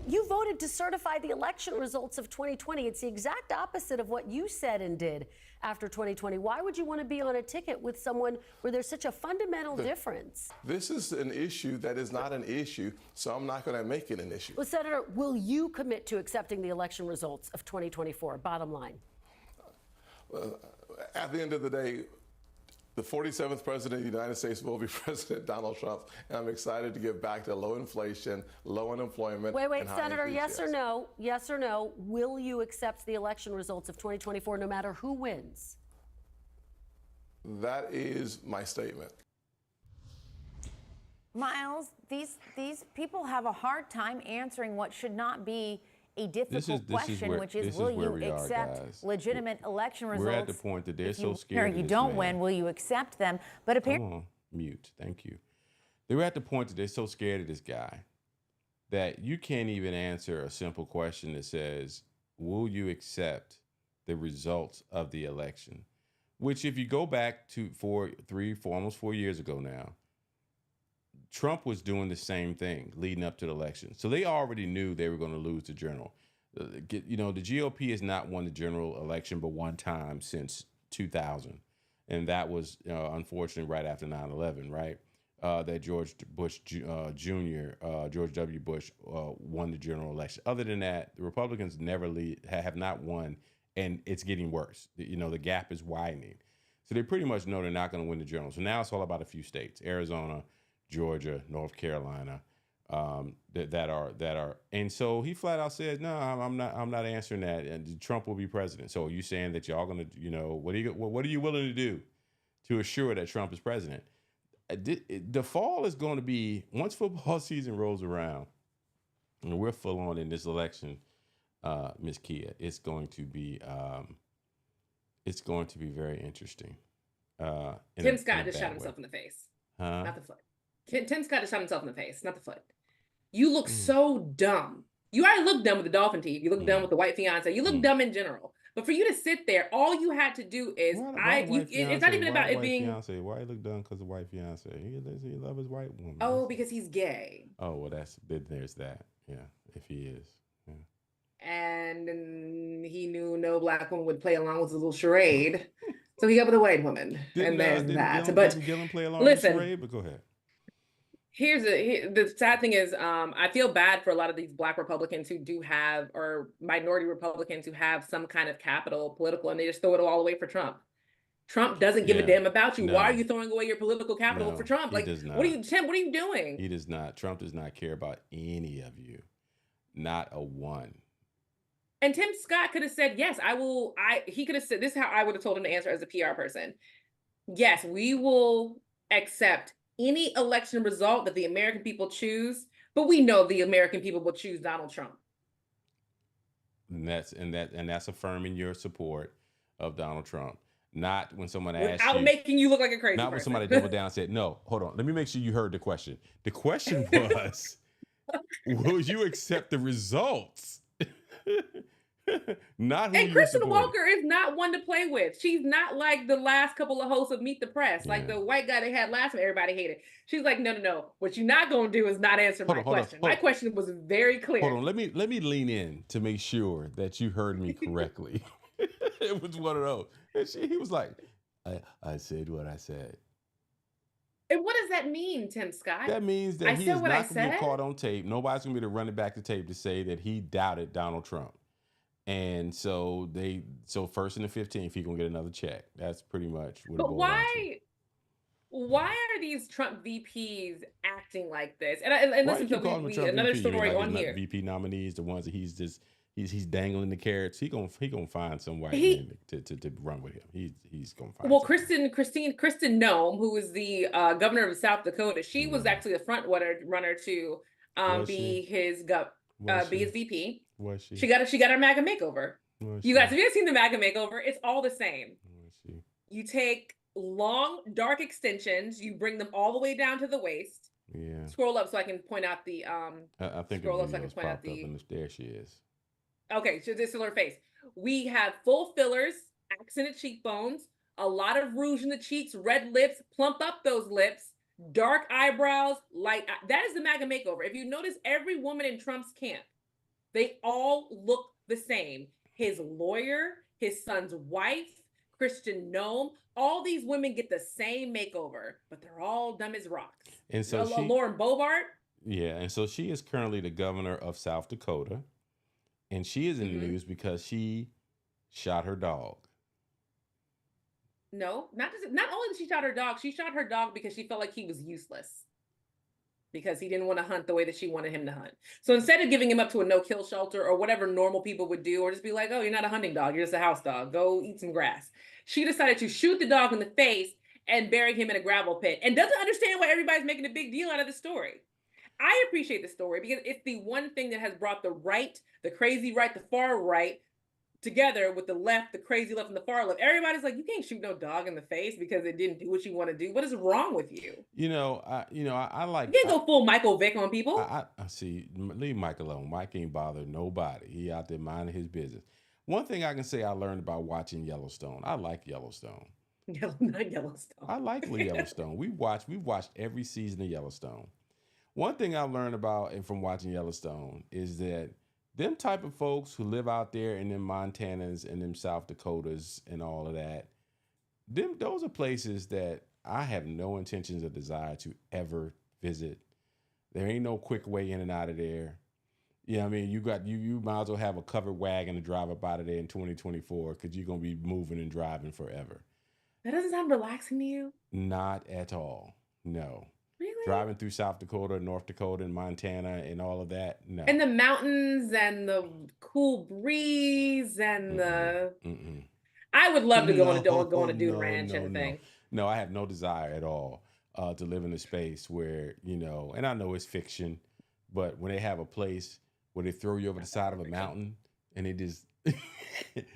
You voted to certify the election results of 2020. It's the exact opposite of what you said and did after 2020. Why would you want to be on a ticket with someone where there's such a fundamental difference? This is an issue that is not an issue, so I'm not going to make it an issue. Well, Senator, will you commit to accepting the election results of 2024? Bottom line. At the end of the day, the 47th president of the United States will be President Donald Trump, and I'm excited to get back to low inflation, low unemployment. Wait, and high Senator, yes or enthusiasm. no? Yes or no? Will you accept the election results of 2024 no matter who wins? That is my statement. Miles, these people have a hard time answering what should not be a difficult question, which is, will you accept legitimate election results? We're at the point that they're so Or scared. you don't win, will you accept them? But apparently, Come on, mute. Thank you. They're at the point that they're so scared of this guy that you can't even answer a simple question that says, will you accept the results of the election? Which, if you go back to almost 4 years ago now, Trump was doing the same thing leading up to the election. So they already knew they were going to lose the general. The GOP has not won the general election but one time since 2000. And that was, unfortunately, right after 9/11, right? That George Bush Jr., George W. Bush, won the general election. Other than that, the Republicans have not won, and it's getting worse. The gap is widening. So they pretty much know they're not going to win the general. So now it's all about a few states: Arizona, Georgia, North Carolina, that are. And so he flat out says, no, I'm not answering that. And Trump will be president. So are you saying that y'all going to, what are you willing to do to assure that Trump is president? The fall is going to be, once football season rolls around, and we're full on in this election, Miss Kia, it's going to be very interesting. Tim Scott just shot himself in the face. Not the foot. Tim Scott just shot himself in the face, not the foot. You look so dumb. You already look dumb with the dolphin teeth. You look dumb with the white fiance. You look dumb in general. But for you to sit there, all you had to do is it's not even about it being. Fiance? Why he look dumb because of white fiance? He love his white woman. Oh, because he's gay. Oh well, there's that. Yeah, if he is. Yeah. And he knew no black woman would play along with his little charade, so he got with a white woman. And there's that. Didn't Gillen play along with the charade? But go ahead. The sad thing is, I feel bad for a lot of these Black Republicans who do have, or minority Republicans who have some kind of capital political, and they just throw it all away for Trump. Trump doesn't give a damn about you. No. Why are you throwing away your political capital for Trump? Like, does not. Tim, what are you doing? He does not. Trump does not care about any of you. Not a one. And Tim Scott could have said, yes, I will. He could have said, this is how I would have told him to answer as a PR person. Yes, we will accept any election result that the American people choose, but we know the American people will choose Donald Trump. And that's affirming your support of Donald Trump. Not when someone asks Without making you look like a crazy Not person. when somebody doubled down and said, no, hold on. Let me make sure you heard the question. The question was, will you accept the results Not who And you're Kristen supporting. Walker is not one to play with. She's not like the last couple of hosts of Meet the Press, like the white guy they had last time everybody hated. She's like, no. What you're not going to do is not answer my question. My question was very clear. Hold on. Let me lean in to make sure that you heard me correctly. It was one of those. And he was like, I said what I said. And what does that mean, Tim Scott? That means that he is not going to get caught on tape. Nobody's going to be able to run it back to tape to say that he doubted Donald Trump. And so first and the 15th, he going to get another check. That's pretty much what it boils down to. Why are these Trump VPs acting like this? And listen to another story on here. VP nominees, the ones that he's dangling the carrots. He gonna find some white man to run with him. He's gonna find. Well, Kristen Noem, who is the governor of South Dakota, she was actually the front runner to be his VP. Was she? She got her MAGA makeover. You guys, have you ever seen the MAGA makeover? It's all the same. You take long dark extensions, you bring them all the way down to the waist. Yeah. Scroll up so I can point out the I think scroll up so I can point out the. There she is. Okay, so this is her face. We have full fillers, accented cheekbones, a lot of rouge in the cheeks, red lips, plump up those lips, dark eyebrows, light. That is the MAGA makeover. If you notice, every woman in Trump's camp, they all look the same. His lawyer, his son's wife, Kristen Noem, all these women get the same makeover, but they're all dumb as rocks. And so Lauren Boebert. Yeah, and so she is currently the governor of South Dakota. And she is in the news because she shot her dog. No, not only did she shot her dog because she felt like he was useless. Because he didn't want to hunt the way that she wanted him to hunt. So instead of giving him up to a no-kill shelter or whatever normal people would do, or just be like, oh, you're not a hunting dog, you're just a house dog, go eat some grass. She decided to shoot the dog in the face and bury him in a gravel pit and doesn't understand why everybody's making a big deal out of the story. I appreciate the story because it's the one thing that has brought the right, the crazy right, the far right together with the left, the crazy left, and the far left. Everybody's like, you can't shoot no dog in the face because it didn't do what you want to do. What is wrong with you? I like. You can't go full Michael Vick on people. I see. Leave Mike alone. Mike ain't bothered nobody. He out there minding his business. One thing I can say I learned about watching Yellowstone. I like Yellowstone. Not Yellowstone. I like Yellowstone. We've watched every season of Yellowstone. One thing I learned about and from watching Yellowstone is that them type of folks who live out there in them Montanas and them South Dakotas and all of that, those are places that I have no intentions or desire to ever visit. There ain't no quick way in and out of there. Yeah, I mean, you might as well have a covered wagon to drive up out of there in 2024 because you're gonna be moving and driving forever. That doesn't sound relaxing to you? Not at all. No. Really? Driving through South Dakota, North Dakota, and Montana and all of that? No. And the mountains and the cool breeze and the... I would love to go on a dude ranch and thing. No, I have no desire at all to live in a space where, and I know it's fiction, but when they have a place where they throw you over the side of a mountain and it just...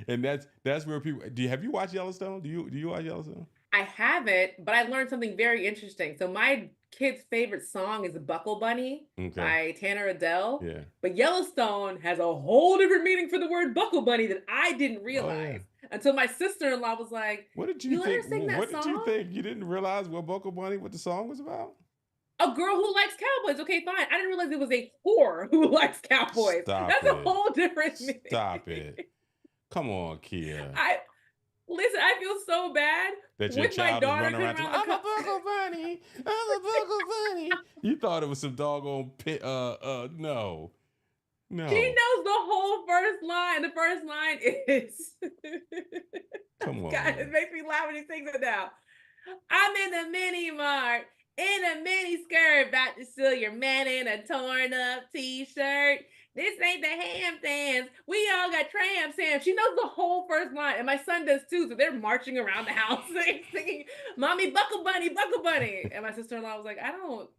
and that's where people... Have you watched Yellowstone? Do you watch Yellowstone? I haven't, but I learned something very interesting. So my kid's favorite song is Buckle Bunny by Tanner Adele. Yeah. But Yellowstone has a whole different meaning for the word Buckle Bunny that I didn't realize until my sister-in-law was like, what did you think? What did you think? You didn't realize what the song was about? A girl who likes cowboys. Okay, fine. I didn't realize it was a whore who likes cowboys. That's a whole different meaning. Stop it. Come on, Kia. Listen, I feel so bad that your child is running around. I'm a Buckle Bunny. I'm a Buckle Bunny. You thought it was some doggone pit. No. She knows the whole first line. The first line is. Come on. God, it makes me laugh when he sings it now. I'm in the mini mart in a mini skirt, about to steal your man in a torn up t-shirt. This ain't the Hamptons. We all got tramp stamps. She knows the whole first line, and my son does too. So they're marching around the house singing, "Mommy, Buckle Bunny, Buckle Bunny." And my sister-in-law was like, "I don't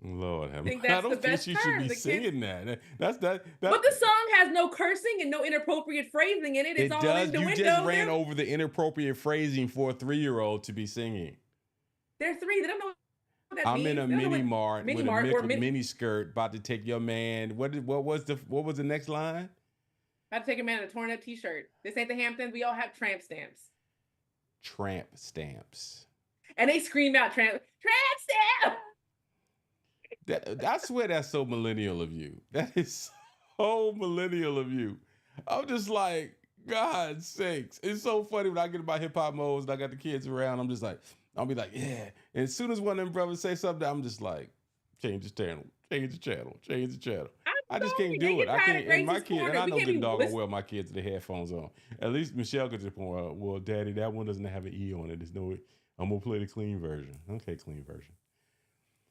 think that's the best she should be singing that. That's that. But the song has no cursing and no inappropriate phrasing in it. It's all innuendo. You just ran over the inappropriate phrasing for a 3-year-old to be singing. They're 3. They don't know. I'm in a mini mart with a mini skirt, about to take your man. What was the next line? About to take a man in a torn up t-shirt. This ain't the Hamptons. We all have tramp stamps. Tramp stamps. And they scream out tramp stamp. I swear that's so millennial of you. That is so millennial of you. I'm just like, God's sakes. It's so funny when I get in my hip hop modes and I got the kids around. I'm just like, I'll be like, yeah. And as soon as one of them brothers say something, I'm just like, change the channel. I just can't do it. I can't. And my kid, and I know good doggone well my kids with the headphones on. At least Michelle could just point out, well, Daddy, that one doesn't have an E on it. There's no. I'm gonna play the clean version. Okay, clean version.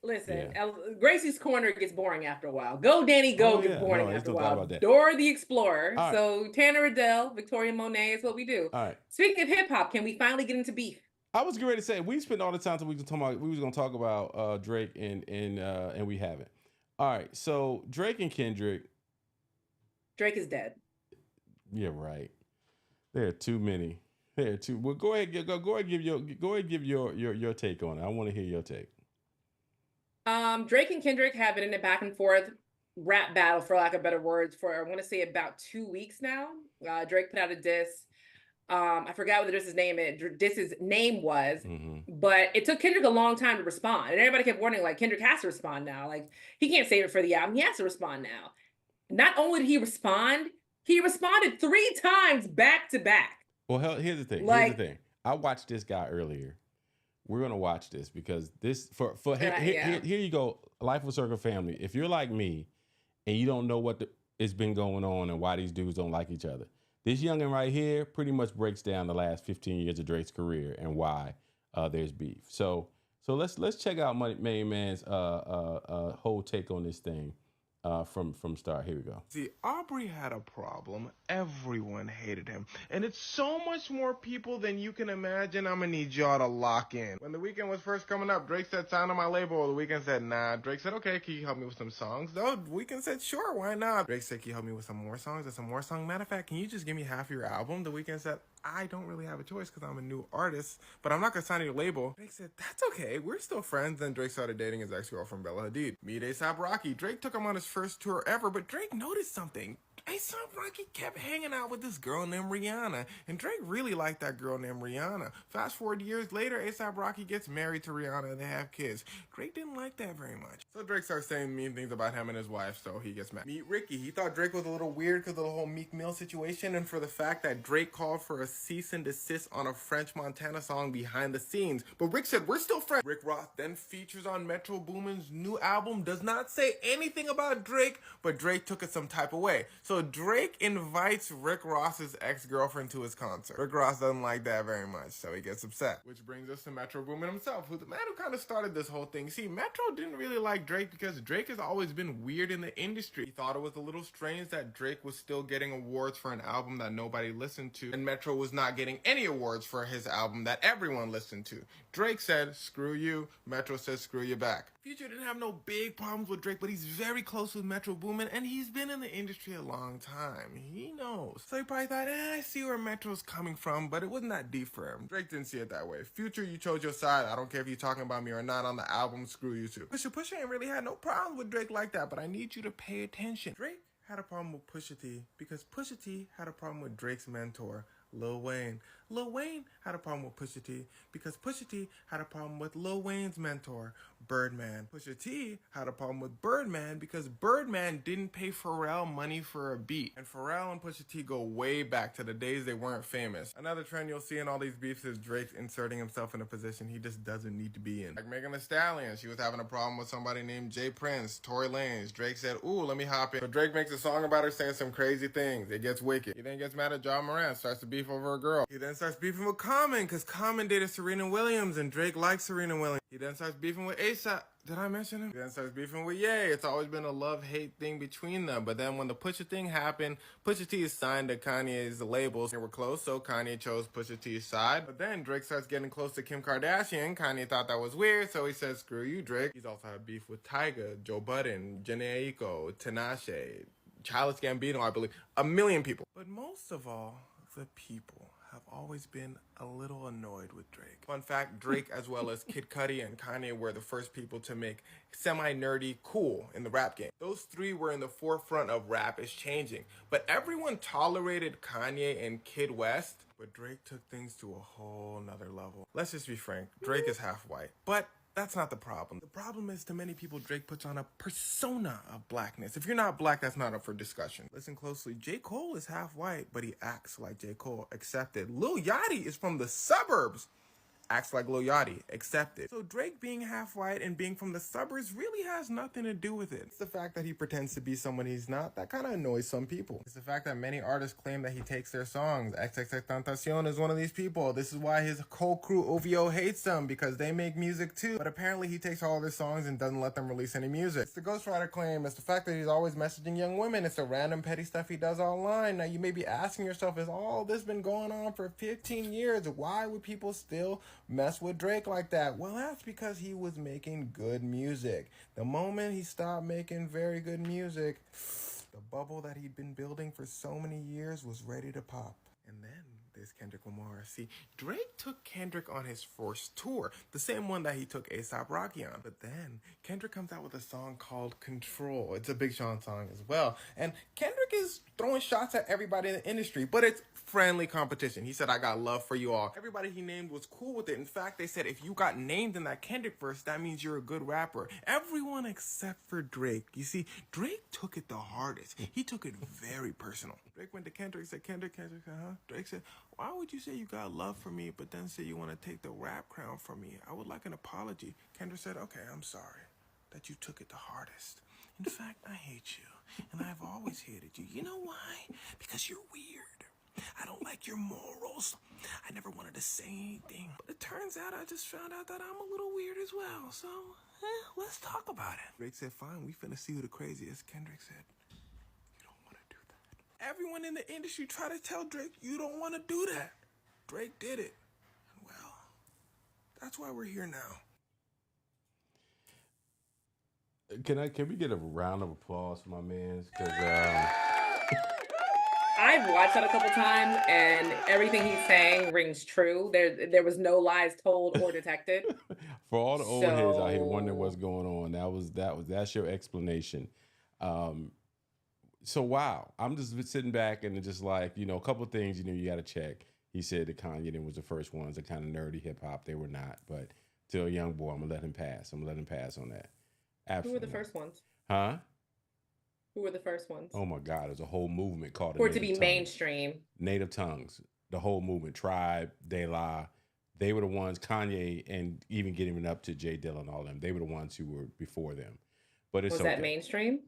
Listen, yeah. Gracie's Corner gets boring after a while. Go, Danny, go gets boring after a while. Dora the Explorer. Right. So Tanner Adele, Victoria Monet is what we do. All right. Speaking of hip hop, can we finally get into beef? I was getting ready to say we spent all the time we was going to talk about Drake and we haven't. All right, so Drake and Kendrick. Drake is dead. Yeah, right. There are too many. Well, go ahead, give your take on it. I want to hear your take. Drake and Kendrick have been in a back and forth rap battle, for lack of better words, for I want to say about 2 weeks now. Drake put out a diss. I forgot what the diss's name was, but it took Kendrick a long time to respond. And everybody kept warning, like, Kendrick has to respond now. Like, he can't save it for the album. He has to respond now. Not only did he respond, he responded 3 times back to back. Well, here's the thing. I watched this guy earlier. We're going to watch this because this, here you go, Life of Circle family. If you're like me and you don't know what has been going on and why these dudes don't like each other, this youngin' right here pretty much breaks down the last 15 years of Drake's career and why there's beef. So let's check out Main Man's whole take on this thing from start. Here we go. See, Aubrey had a problem. Everyone hated him. And it's so much more people than you can imagine. I'm gonna need y'all to lock in. When The Weeknd was first coming up, Drake said, sign on my label. The Weeknd said, nah. Drake said, okay, can you help me with some songs? No, The Weeknd said, sure, why not? Drake said, can you help me with some more songs? Matter of fact, can you just give me half of your album? The Weeknd said, I don't really have a choice because I'm a new artist, but I'm not going to sign your label. Drake said, that's okay. We're still friends. Then Drake started dating his ex-girlfriend, Bella Hadid. Meet A$AP Rocky. Drake took him on his first tour ever, but Drake noticed something. A$AP Rocky kept hanging out with this girl named Rihanna, and Drake really liked that girl named Rihanna. Fast forward years later, A$AP Rocky gets married to Rihanna and they have kids. Drake didn't like that very much. So Drake starts saying mean things about him and his wife, so he gets mad. Meet Ricky. He thought Drake was a little weird because of the whole Meek Mill situation and for the fact that Drake called for a cease and desist on a French Montana song behind the scenes. But Rick said, we're still friends. Rick Ross then features on Metro Boomin's new album, does not say anything about Drake, but Drake took it some type of way. So Drake invites Rick Ross's ex-girlfriend to his concert. Rick Ross doesn't like that very much, so he gets upset. Which brings us to Metro Boomin himself, who's the man who kind of started this whole thing. See, Metro didn't really like Drake because Drake has always been weird in the industry. He thought it was a little strange that Drake was still getting awards for an album that nobody listened to, and Metro was not getting any awards for his album that everyone listened to. Drake said, screw you. Metro said, screw you back. Future didn't have no big problems with Drake, but he's very close with Metro Boomin, and he's been in the industry a long time. He knows. So he probably thought, I see where Metro's coming from, but it wasn't that deep for him. Drake didn't see it that way. Future, you chose your side. I don't care if you're talking about me or not on the album, screw you too. Pusha ain't really had no problem with Drake like that, but I need you to pay attention. Drake had a problem with Pusha T because Pusha T had a problem with Drake's mentor, Lil Wayne. Lil Wayne had a problem with Pusha T because Pusha T had a problem with Lil Wayne's mentor, Birdman. Pusha T had a problem with Birdman because Birdman didn't pay Pharrell money for a beat. And Pharrell and Pusha T go way back to the days they weren't famous. Another trend you'll see in all these beefs is Drake inserting himself in a position he just doesn't need to be in. Like Megan Thee Stallion, she was having a problem with somebody named Jay Prince, Tory Lanez. Drake said, ooh, let me hop in. So Drake makes a song about her saying some crazy things. It gets wicked. He then gets mad at John Moran, starts to beef over a girl. He then starts beefing with Common because Common dated Serena Williams and Drake likes Serena Williams. He then starts beefing with A$AP. Did I mention him? He then starts beefing with Ye. It's always been a love-hate thing between them. But then when the Pusha thing happened, Pusha T is signed to Kanye's labels. They were close, so Kanye chose Pusha T's side. But then Drake starts getting close to Kim Kardashian. Kanye thought that was weird, so he said, screw you, Drake. He's also had beef with Tyga, Joe Budden, Jhené Aiko, Tinashe, Childish Gambino, I believe. A million people. But most of all, the people have always been a little annoyed with Drake. Fun fact, Drake as well as Kid Cudi and Kanye were the first people to make semi-nerdy cool in the rap game. Those three were in the forefront of rap is changing. But everyone tolerated Kanye and Kid West, but Drake took things to a whole nother level. Let's just be frank, Drake is half white. But that's not the problem. The problem is to many people, Drake puts on a persona of blackness. If you're not black, that's not up for discussion. Listen closely. J. Cole is half white, but he acts like J. Cole. Accepted. Lil Yachty is from the suburbs. Acts like Lil Yachty. Accepted. So Drake being half white and being from the suburbs really has nothing to do with it. It's the fact that he pretends to be someone he's not that kind of annoys some people. It's the fact that many artists claim that he takes their songs. XXXTentacion is one of these people. This is why his whole crew OVO hates them, because they make music too. But apparently he takes all their songs and doesn't let them release any music. It's the ghostwriter claim. It's the fact that he's always messaging young women. It's the random petty stuff he does online. Now you may be asking yourself, has all this been going on for 15 years? Why would people still mess with Drake like that? Well, that's because he was making good music. The moment he stopped making very good music, the bubble that he'd been building for so many years was ready to pop. And then there's Kendrick Lamar. See, Drake took Kendrick on his first tour, the same one that he took A$AP Rocky on. But then Kendrick comes out with a song called Control. It's a Big Sean song as well. And Kendrick is throwing shots at everybody in the industry, but it's friendly competition. He said, I got love for you all. Everybody he named was cool with it. In fact, they said, if you got named in that Kendrick verse, that means you're a good rapper. Everyone except for Drake. You see, Drake took it the hardest. He took it very personal. Drake went to Kendrick, said, Kendrick, huh? Drake said, why would you say you got love for me, but then say you want to take the rap crown from me? I would like an apology. Kendrick said, okay, I'm sorry that you took it the hardest. In fact, I hate you, and I've always hated you. You know why? Because you're weird. I don't like your morals. I never wanted to say anything. But it turns out I just found out that I'm a little weird as well. So, let's talk about it. Drake said, fine, we finna see who the craziest. Kendrick said, you don't want to do that. Everyone in the industry tried to tell Drake, you don't want to do that. Drake did it. And well, that's why we're here now. Can we get a round of applause for my man? Because I've watched that a couple times, and everything he's saying rings true. There was no lies told or detected. For all the old heads out here wondering what's going on, that's your explanation. So wow, I'm just sitting back and just like, a couple of things you got to check. He said that Kanye was the first ones, the kind of nerdy hip hop. They were not, but to a young boy, I'm gonna let him pass. I'm gonna let him pass on that. Absolutely. Who were the first ones? Huh? Who were the first ones? Oh my God, there's a whole movement called for it to be mainstream. Native Tongues, the whole movement, Tribe, De La, they were the ones, Kanye, and even getting up to J Dilla and all them, they were the ones who were before them. But it's was that mainstream?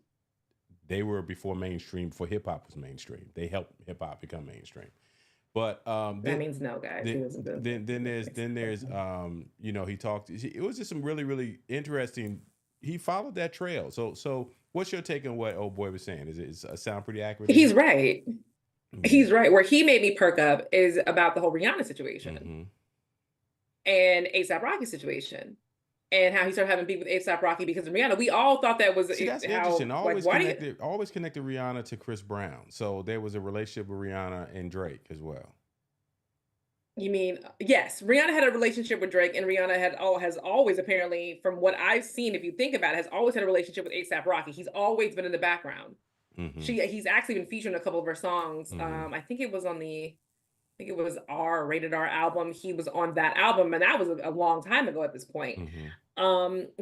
They were before mainstream, before hip hop was mainstream. They helped hip hop become mainstream. But that means no, guys. Then there's he talked. It was just some really, really interesting. He followed that trail. So what's your take on what old boy was saying? Is it sound pretty accurate? He's right. Mm-hmm. He's right. Where he made me perk up is about the whole Rihanna situation and A$AP Rocky situation, and how he started having beef with A$AP Rocky because of Rihanna. We all thought that was that's interesting. Always connected Rihanna to Chris Brown. So there was a relationship with Rihanna and Drake as well. You mean, yes, Rihanna had a relationship with Drake, and Rihanna has always, apparently, from what I've seen, if you think about it, has always had a relationship with A$AP Rocky. He's always been in the background. Mm-hmm. He's actually been featured in a couple of her songs. Mm-hmm. I think it was Rated R album. He was on that album, and that was a long time ago at this point. Mm-hmm.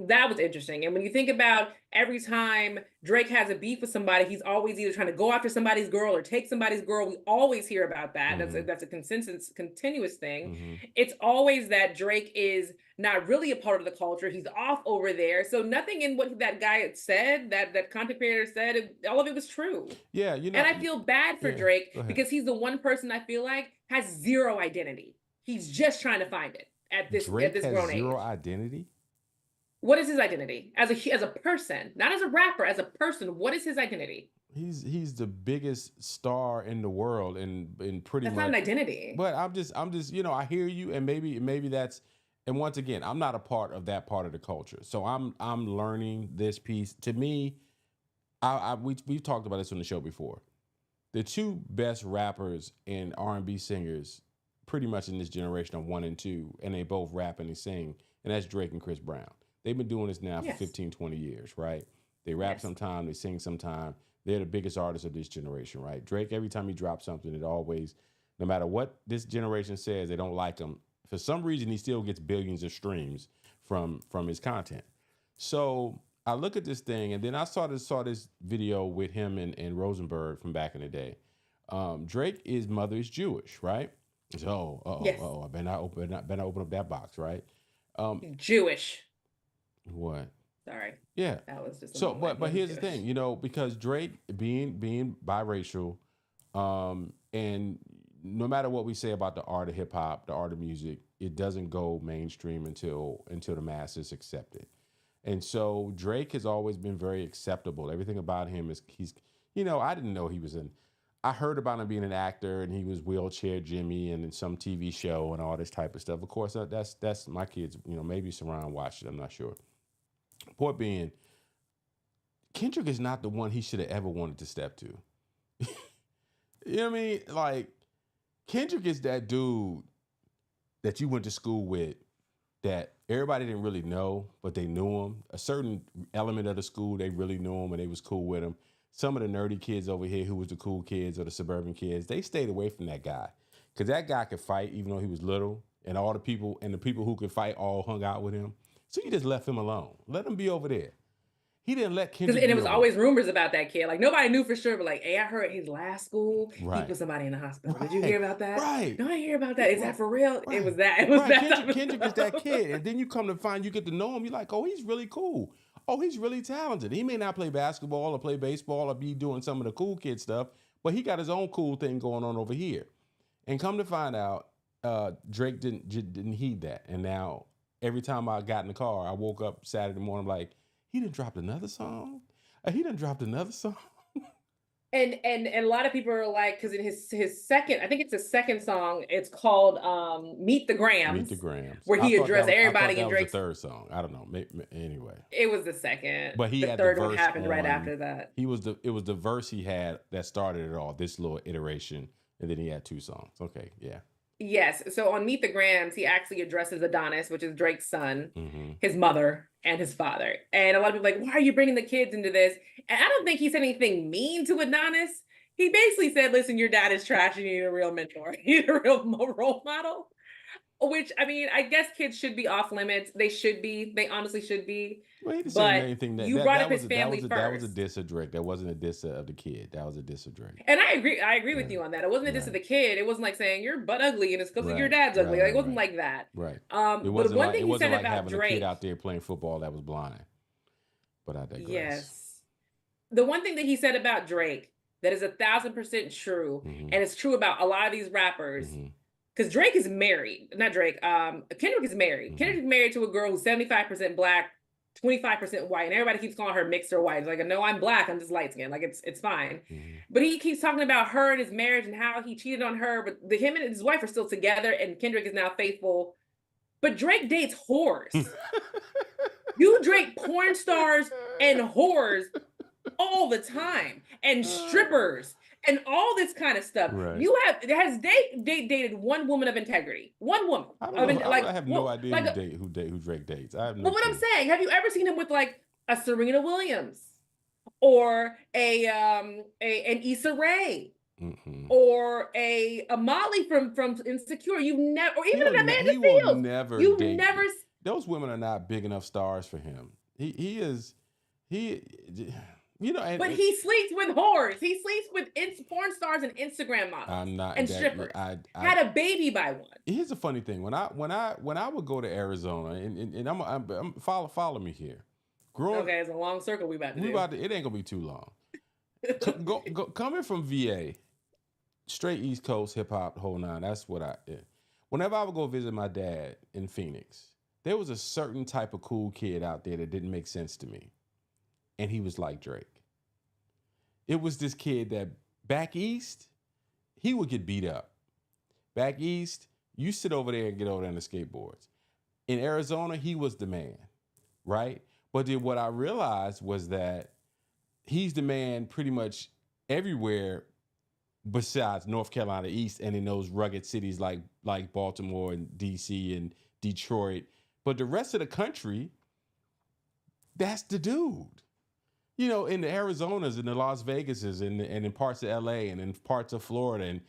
That was interesting. And when you think about every time Drake has a beef with somebody, he's always either trying to go after somebody's girl or take somebody's girl. We always hear about that. Mm-hmm. That's a continuous thing. Mm-hmm. It's always that Drake is not really a part of the culture. He's off over there. So nothing in what that guy had said, that content creator said, all of it was true. Yeah, and I feel bad for Drake because he's the one person I feel like has zero identity. He's just trying to find it at this grown age. Drake has zero identity? What is his identity as a person, not as a rapper, as a person? What is his identity? He's the biggest star in the world, and pretty that's much. That's not an identity. But I'm just I hear you, and maybe that's. And once again, I'm not a part of that part of the culture, so I'm learning this piece. To me, we've talked about this on the show before. the two best rappers and R&B singers pretty much in this generation are 1 and 2, and they both rap and they sing, and that's Drake and Chris Brown. They've been doing this now for 15, 20 years, right? They rap sometime, they sing sometime. They're the biggest artists of this generation, right? Drake, every time he drops something, it always, no matter what this generation says, they don't like him. For some reason, he still gets billions of streams from his content. So I look at this thing, and then I saw this video with him and Rosenberg from back in the day. Drake's mother is Jewish, right? So, I better not open up that box, right? Jewish. What? Sorry. Yeah. That was just so. But here's the thing, because Drake being biracial, and no matter what we say about the art of hip hop, the art of music, it doesn't go mainstream until the masses accept it. And so Drake has always been very acceptable. Everything about him is I didn't know he was I heard about him being an actor, and he was Wheelchair Jimmy and in some TV show and all this type of stuff. Of course, that's my kids, maybe Saran watched it, I'm not sure. Point being, Kendrick is not the one he should have ever wanted to step to. You know what I mean? Like, Kendrick is that dude that you went to school with that everybody didn't really know, but they knew him. A certain element of the school, they really knew him and they was cool with him. Some of the nerdy kids over here who was the cool kids or the suburban kids, they stayed away from that guy. Because that guy could fight even though he was little, and all the people who could fight all hung out with him. So you just left him alone. Let him be over there. He didn't let Kendrick. And it was always rumors about that kid. Like, nobody knew for sure, but like, hey, I heard his last school, he put somebody in the hospital. Did you hear about that? Right. No, I hear about that. Is that for real? Right. It was that. It was that. Kendrick is that kid. And then you come to find, you get to know him. You're like, oh, he's really cool. Oh, he's really talented. He may not play basketball or play baseball or be doing some of the cool kid stuff, but he got his own cool thing going on over here. And come to find out, Drake didn't heed that. And now every time I got in the car, I woke up Saturday morning like, he done dropped another song? He done dropped another song? And a lot of people are like, because in his second, I think it's his second song, it's called Meet the Grams. Meet the Grams. Where he addressed everybody in Drake's. Drake's. The third song. I don't know. Anyway. It was the second. But the third one happened right after that. It was the verse he had that started it all, this little iteration, and then he had 2 songs. Okay, yeah. Yes. So on Meet the Grams, he actually addresses Adonis, which is Drake's son, his mother, and his father. And a lot of people are like, why are you bringing the kids into this? And I don't think he said anything mean to Adonis. He basically said, listen, your dad is trash and you need a real mentor. You need a real role model. Which, I mean, I guess kids should be off limits. They should be. They honestly should be. Well, he didn't say anything you brought up his family first. That was a diss of Drake. That wasn't a diss of the kid. That was a diss of Drake. And I agree with you on that. It wasn't a diss of the kid. It wasn't like saying you're butt ugly and it's because your dad's ugly. Like, it wasn't like that. Right. But one thing he said about having Drake, a kid out there playing football that was blind. But I digress. Yes. The one thing that he said about Drake that is 1,000% true, and it's true about a lot of these rappers. Because Drake is married, not Drake. Kendrick is married. Kendrick is married to a girl who's 75% black, 25% white, and everybody keeps calling her mixed or white. It's like, no, I'm black. I'm just light skinned. Like it's fine. But he keeps talking about her and his marriage and how he cheated on her. But him and his wife are still together, and Kendrick is now faithful. But Drake dates whores. You Drake porn stars and whores all the time, and strippers. And all this kind of stuff. Right. Has dated one woman of integrity? One woman. I have no idea who Drake dates. I have no. But what I'm saying, have you ever seen him with like a Serena Williams or an Issa Rae or a Molly from Insecure? You've never, or even an Amanda Fields. You've never. Those women are not big enough stars for him. He is. But he sleeps with whores. He sleeps with porn stars and Instagram models and strippers. I had a baby by one. Here's a funny thing: when I would go to Arizona, and I'm follow me here. Okay, it's a long circle we about to do. It ain't gonna be too long. Coming from VA, straight East Coast hip hop, whole nine. That's what I. Yeah. Whenever I would go visit my dad in Phoenix, there was a certain type of cool kid out there that didn't make sense to me. And he was like Drake. It was this kid that back east, he would get beat up. Back east, you sit over there and get over there on the skateboards. In Arizona, he was the man, right? But then what I realized was that he's the man pretty much everywhere besides North Carolina East and in those rugged cities like Baltimore and DC and Detroit. But the rest of the country, that's the dude. You know, in the Arizonas and the Las Vegases and in parts of LA and in parts of Florida. And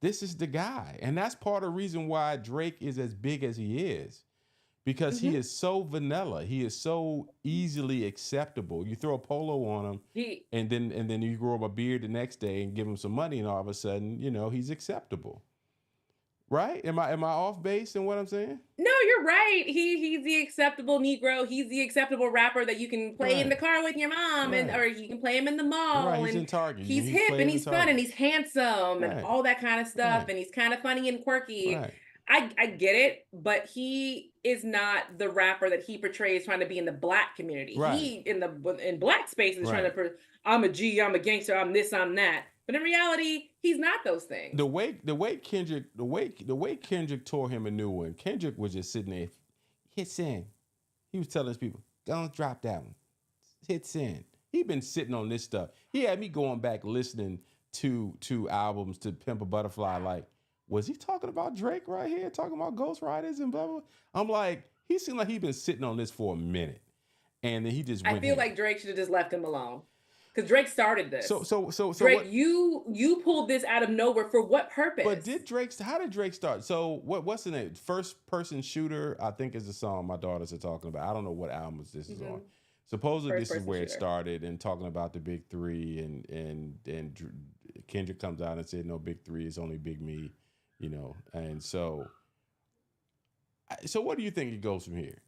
this is the guy. And that's part of the reason why Drake is as big as he is. Because he is so vanilla. He is so easily acceptable. You throw a polo on him and then you grow up a beard the next day and give him some money and all of a sudden, you know, he's acceptable. Right? Am I off base in what I'm saying? No, you're right. He's the acceptable Negro. He's the acceptable rapper that you can play in the car with your mom, or you can play him in the mall. Right, he's in Target. He's hip and he's fun and he's handsome and all that kind of stuff. And he's kind of funny and quirky. Right. I get it, but he is not the rapper that he portrays trying to be in the Black community. Right. He in Black spaces trying to I'm a G, I'm a gangster, I'm this, I'm that. But in reality, he's not those things. The way Kendrick tore him a new one. Kendrick was just sitting there, hit send. He was telling his people, don't drop that one. Hit send. He been sitting on this stuff. He had me going back listening to albums to Pimp a Butterfly. Like, was he talking about Drake right here? Talking about Ghost Riders and blah blah. I'm like, he seemed like he been sitting on this for a minute, and then he just. I feel like Drake should have just left him alone. Because Drake started this. So Drake, what, you pulled this out of nowhere for what purpose? But how did Drake start? So what's the name? First Person Shooter, I think is the song my daughters are talking about. I don't know what album this is on. Supposedly this is where it started and talking about the big three and Kendrick comes out and said no big three, it's only big me, you know. And so what do you think it goes from here?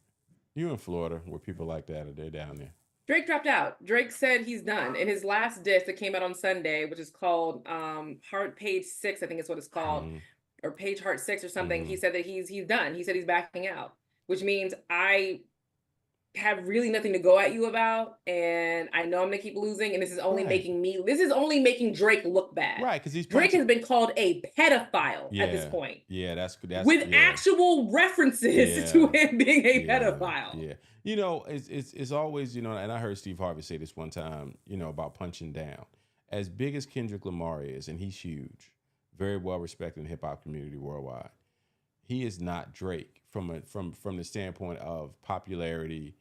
You in Florida where people like that they're down there. Drake dropped out. Drake said he's done. In his last disc that came out on Sunday, which is called Heart Page 6, I think is what it's called, or Page Heart 6 or something, he said that he's done. He said he's backing out, which means I have really nothing to go at you about, and I know I'm gonna keep losing, and this is only making Drake look bad. Right, because Drake has been called a pedophile at this point. Yeah, that's with actual references to him being a pedophile. Yeah. You know, it's always, you know, and I heard Steve Harvey say this one time, you know, about punching down. As big as Kendrick Lamar is, and he's huge, very well respected in the hip hop community worldwide, he is not Drake from the standpoint of popularity.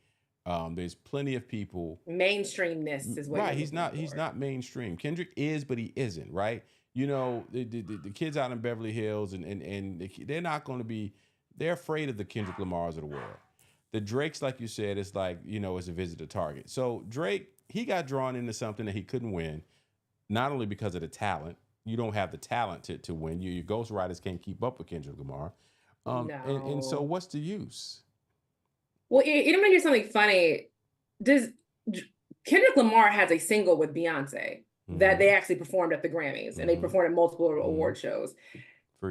There's plenty of people. Mainstreamness is what. Right, he's not mainstream. Kendrick is, but he isn't. Right, you know, the kids out in Beverly Hills and they're not going to be. They're afraid of the Kendrick Lamars of the world. The Drakes, like you said, is like, you know, is a visit to Target. So Drake, he got drawn into something that he couldn't win, not only because of the talent. You don't have the talent to win. Your Ghost Riders can't keep up with Kendrick Lamar. No. And so what's the use? Well, you don't hear something funny. Kendrick Lamar has a single with Beyonce that they actually performed at the Grammys, and they performed at multiple award shows.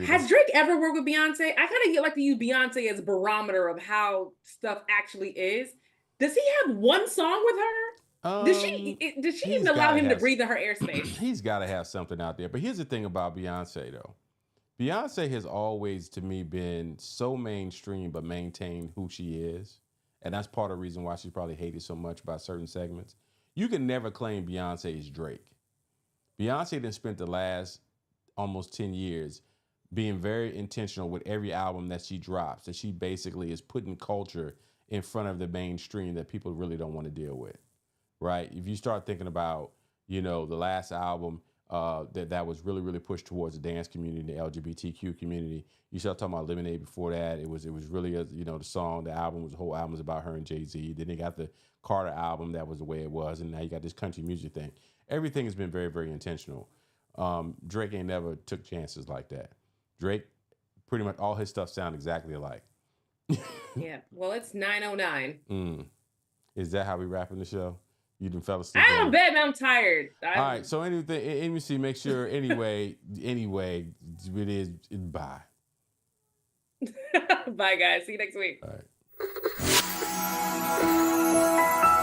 Has Drake ever worked with Beyonce? I kind of like to use Beyonce as a barometer of how stuff actually is. Does he have one song with her? Did she even allow him to breathe in her airspace? He's got to have something out there. But here's the thing about Beyonce, though. Beyonce has always, to me, been so mainstream but maintained who she is. And that's part of the reason why she's probably hated so much by certain segments. You can never claim Beyonce is Drake. Beyonce then spent the last almost 10 years being very intentional with every album that she drops, that she basically is putting culture in front of the mainstream that people really don't want to deal with, right? If you start thinking about, you know, the last album that was really, really pushed towards the dance community, the LGBTQ community, you start talking about Lemonade before that. It was really, the whole album was about her and Jay-Z. Then they got the Carter album that was the way it was, and now you got this country music thing. Everything has been very, very intentional. Drake ain't never took chances like that. Drake, pretty much all his stuff sound exactly alike. Yeah. Well, it's 9:09. Is that how we wrapping the show? You done fell asleep? I'm in bed, I'm tired. All right. So anything, make sure anyway, it is bye. Bye, guys. See you next week. All right.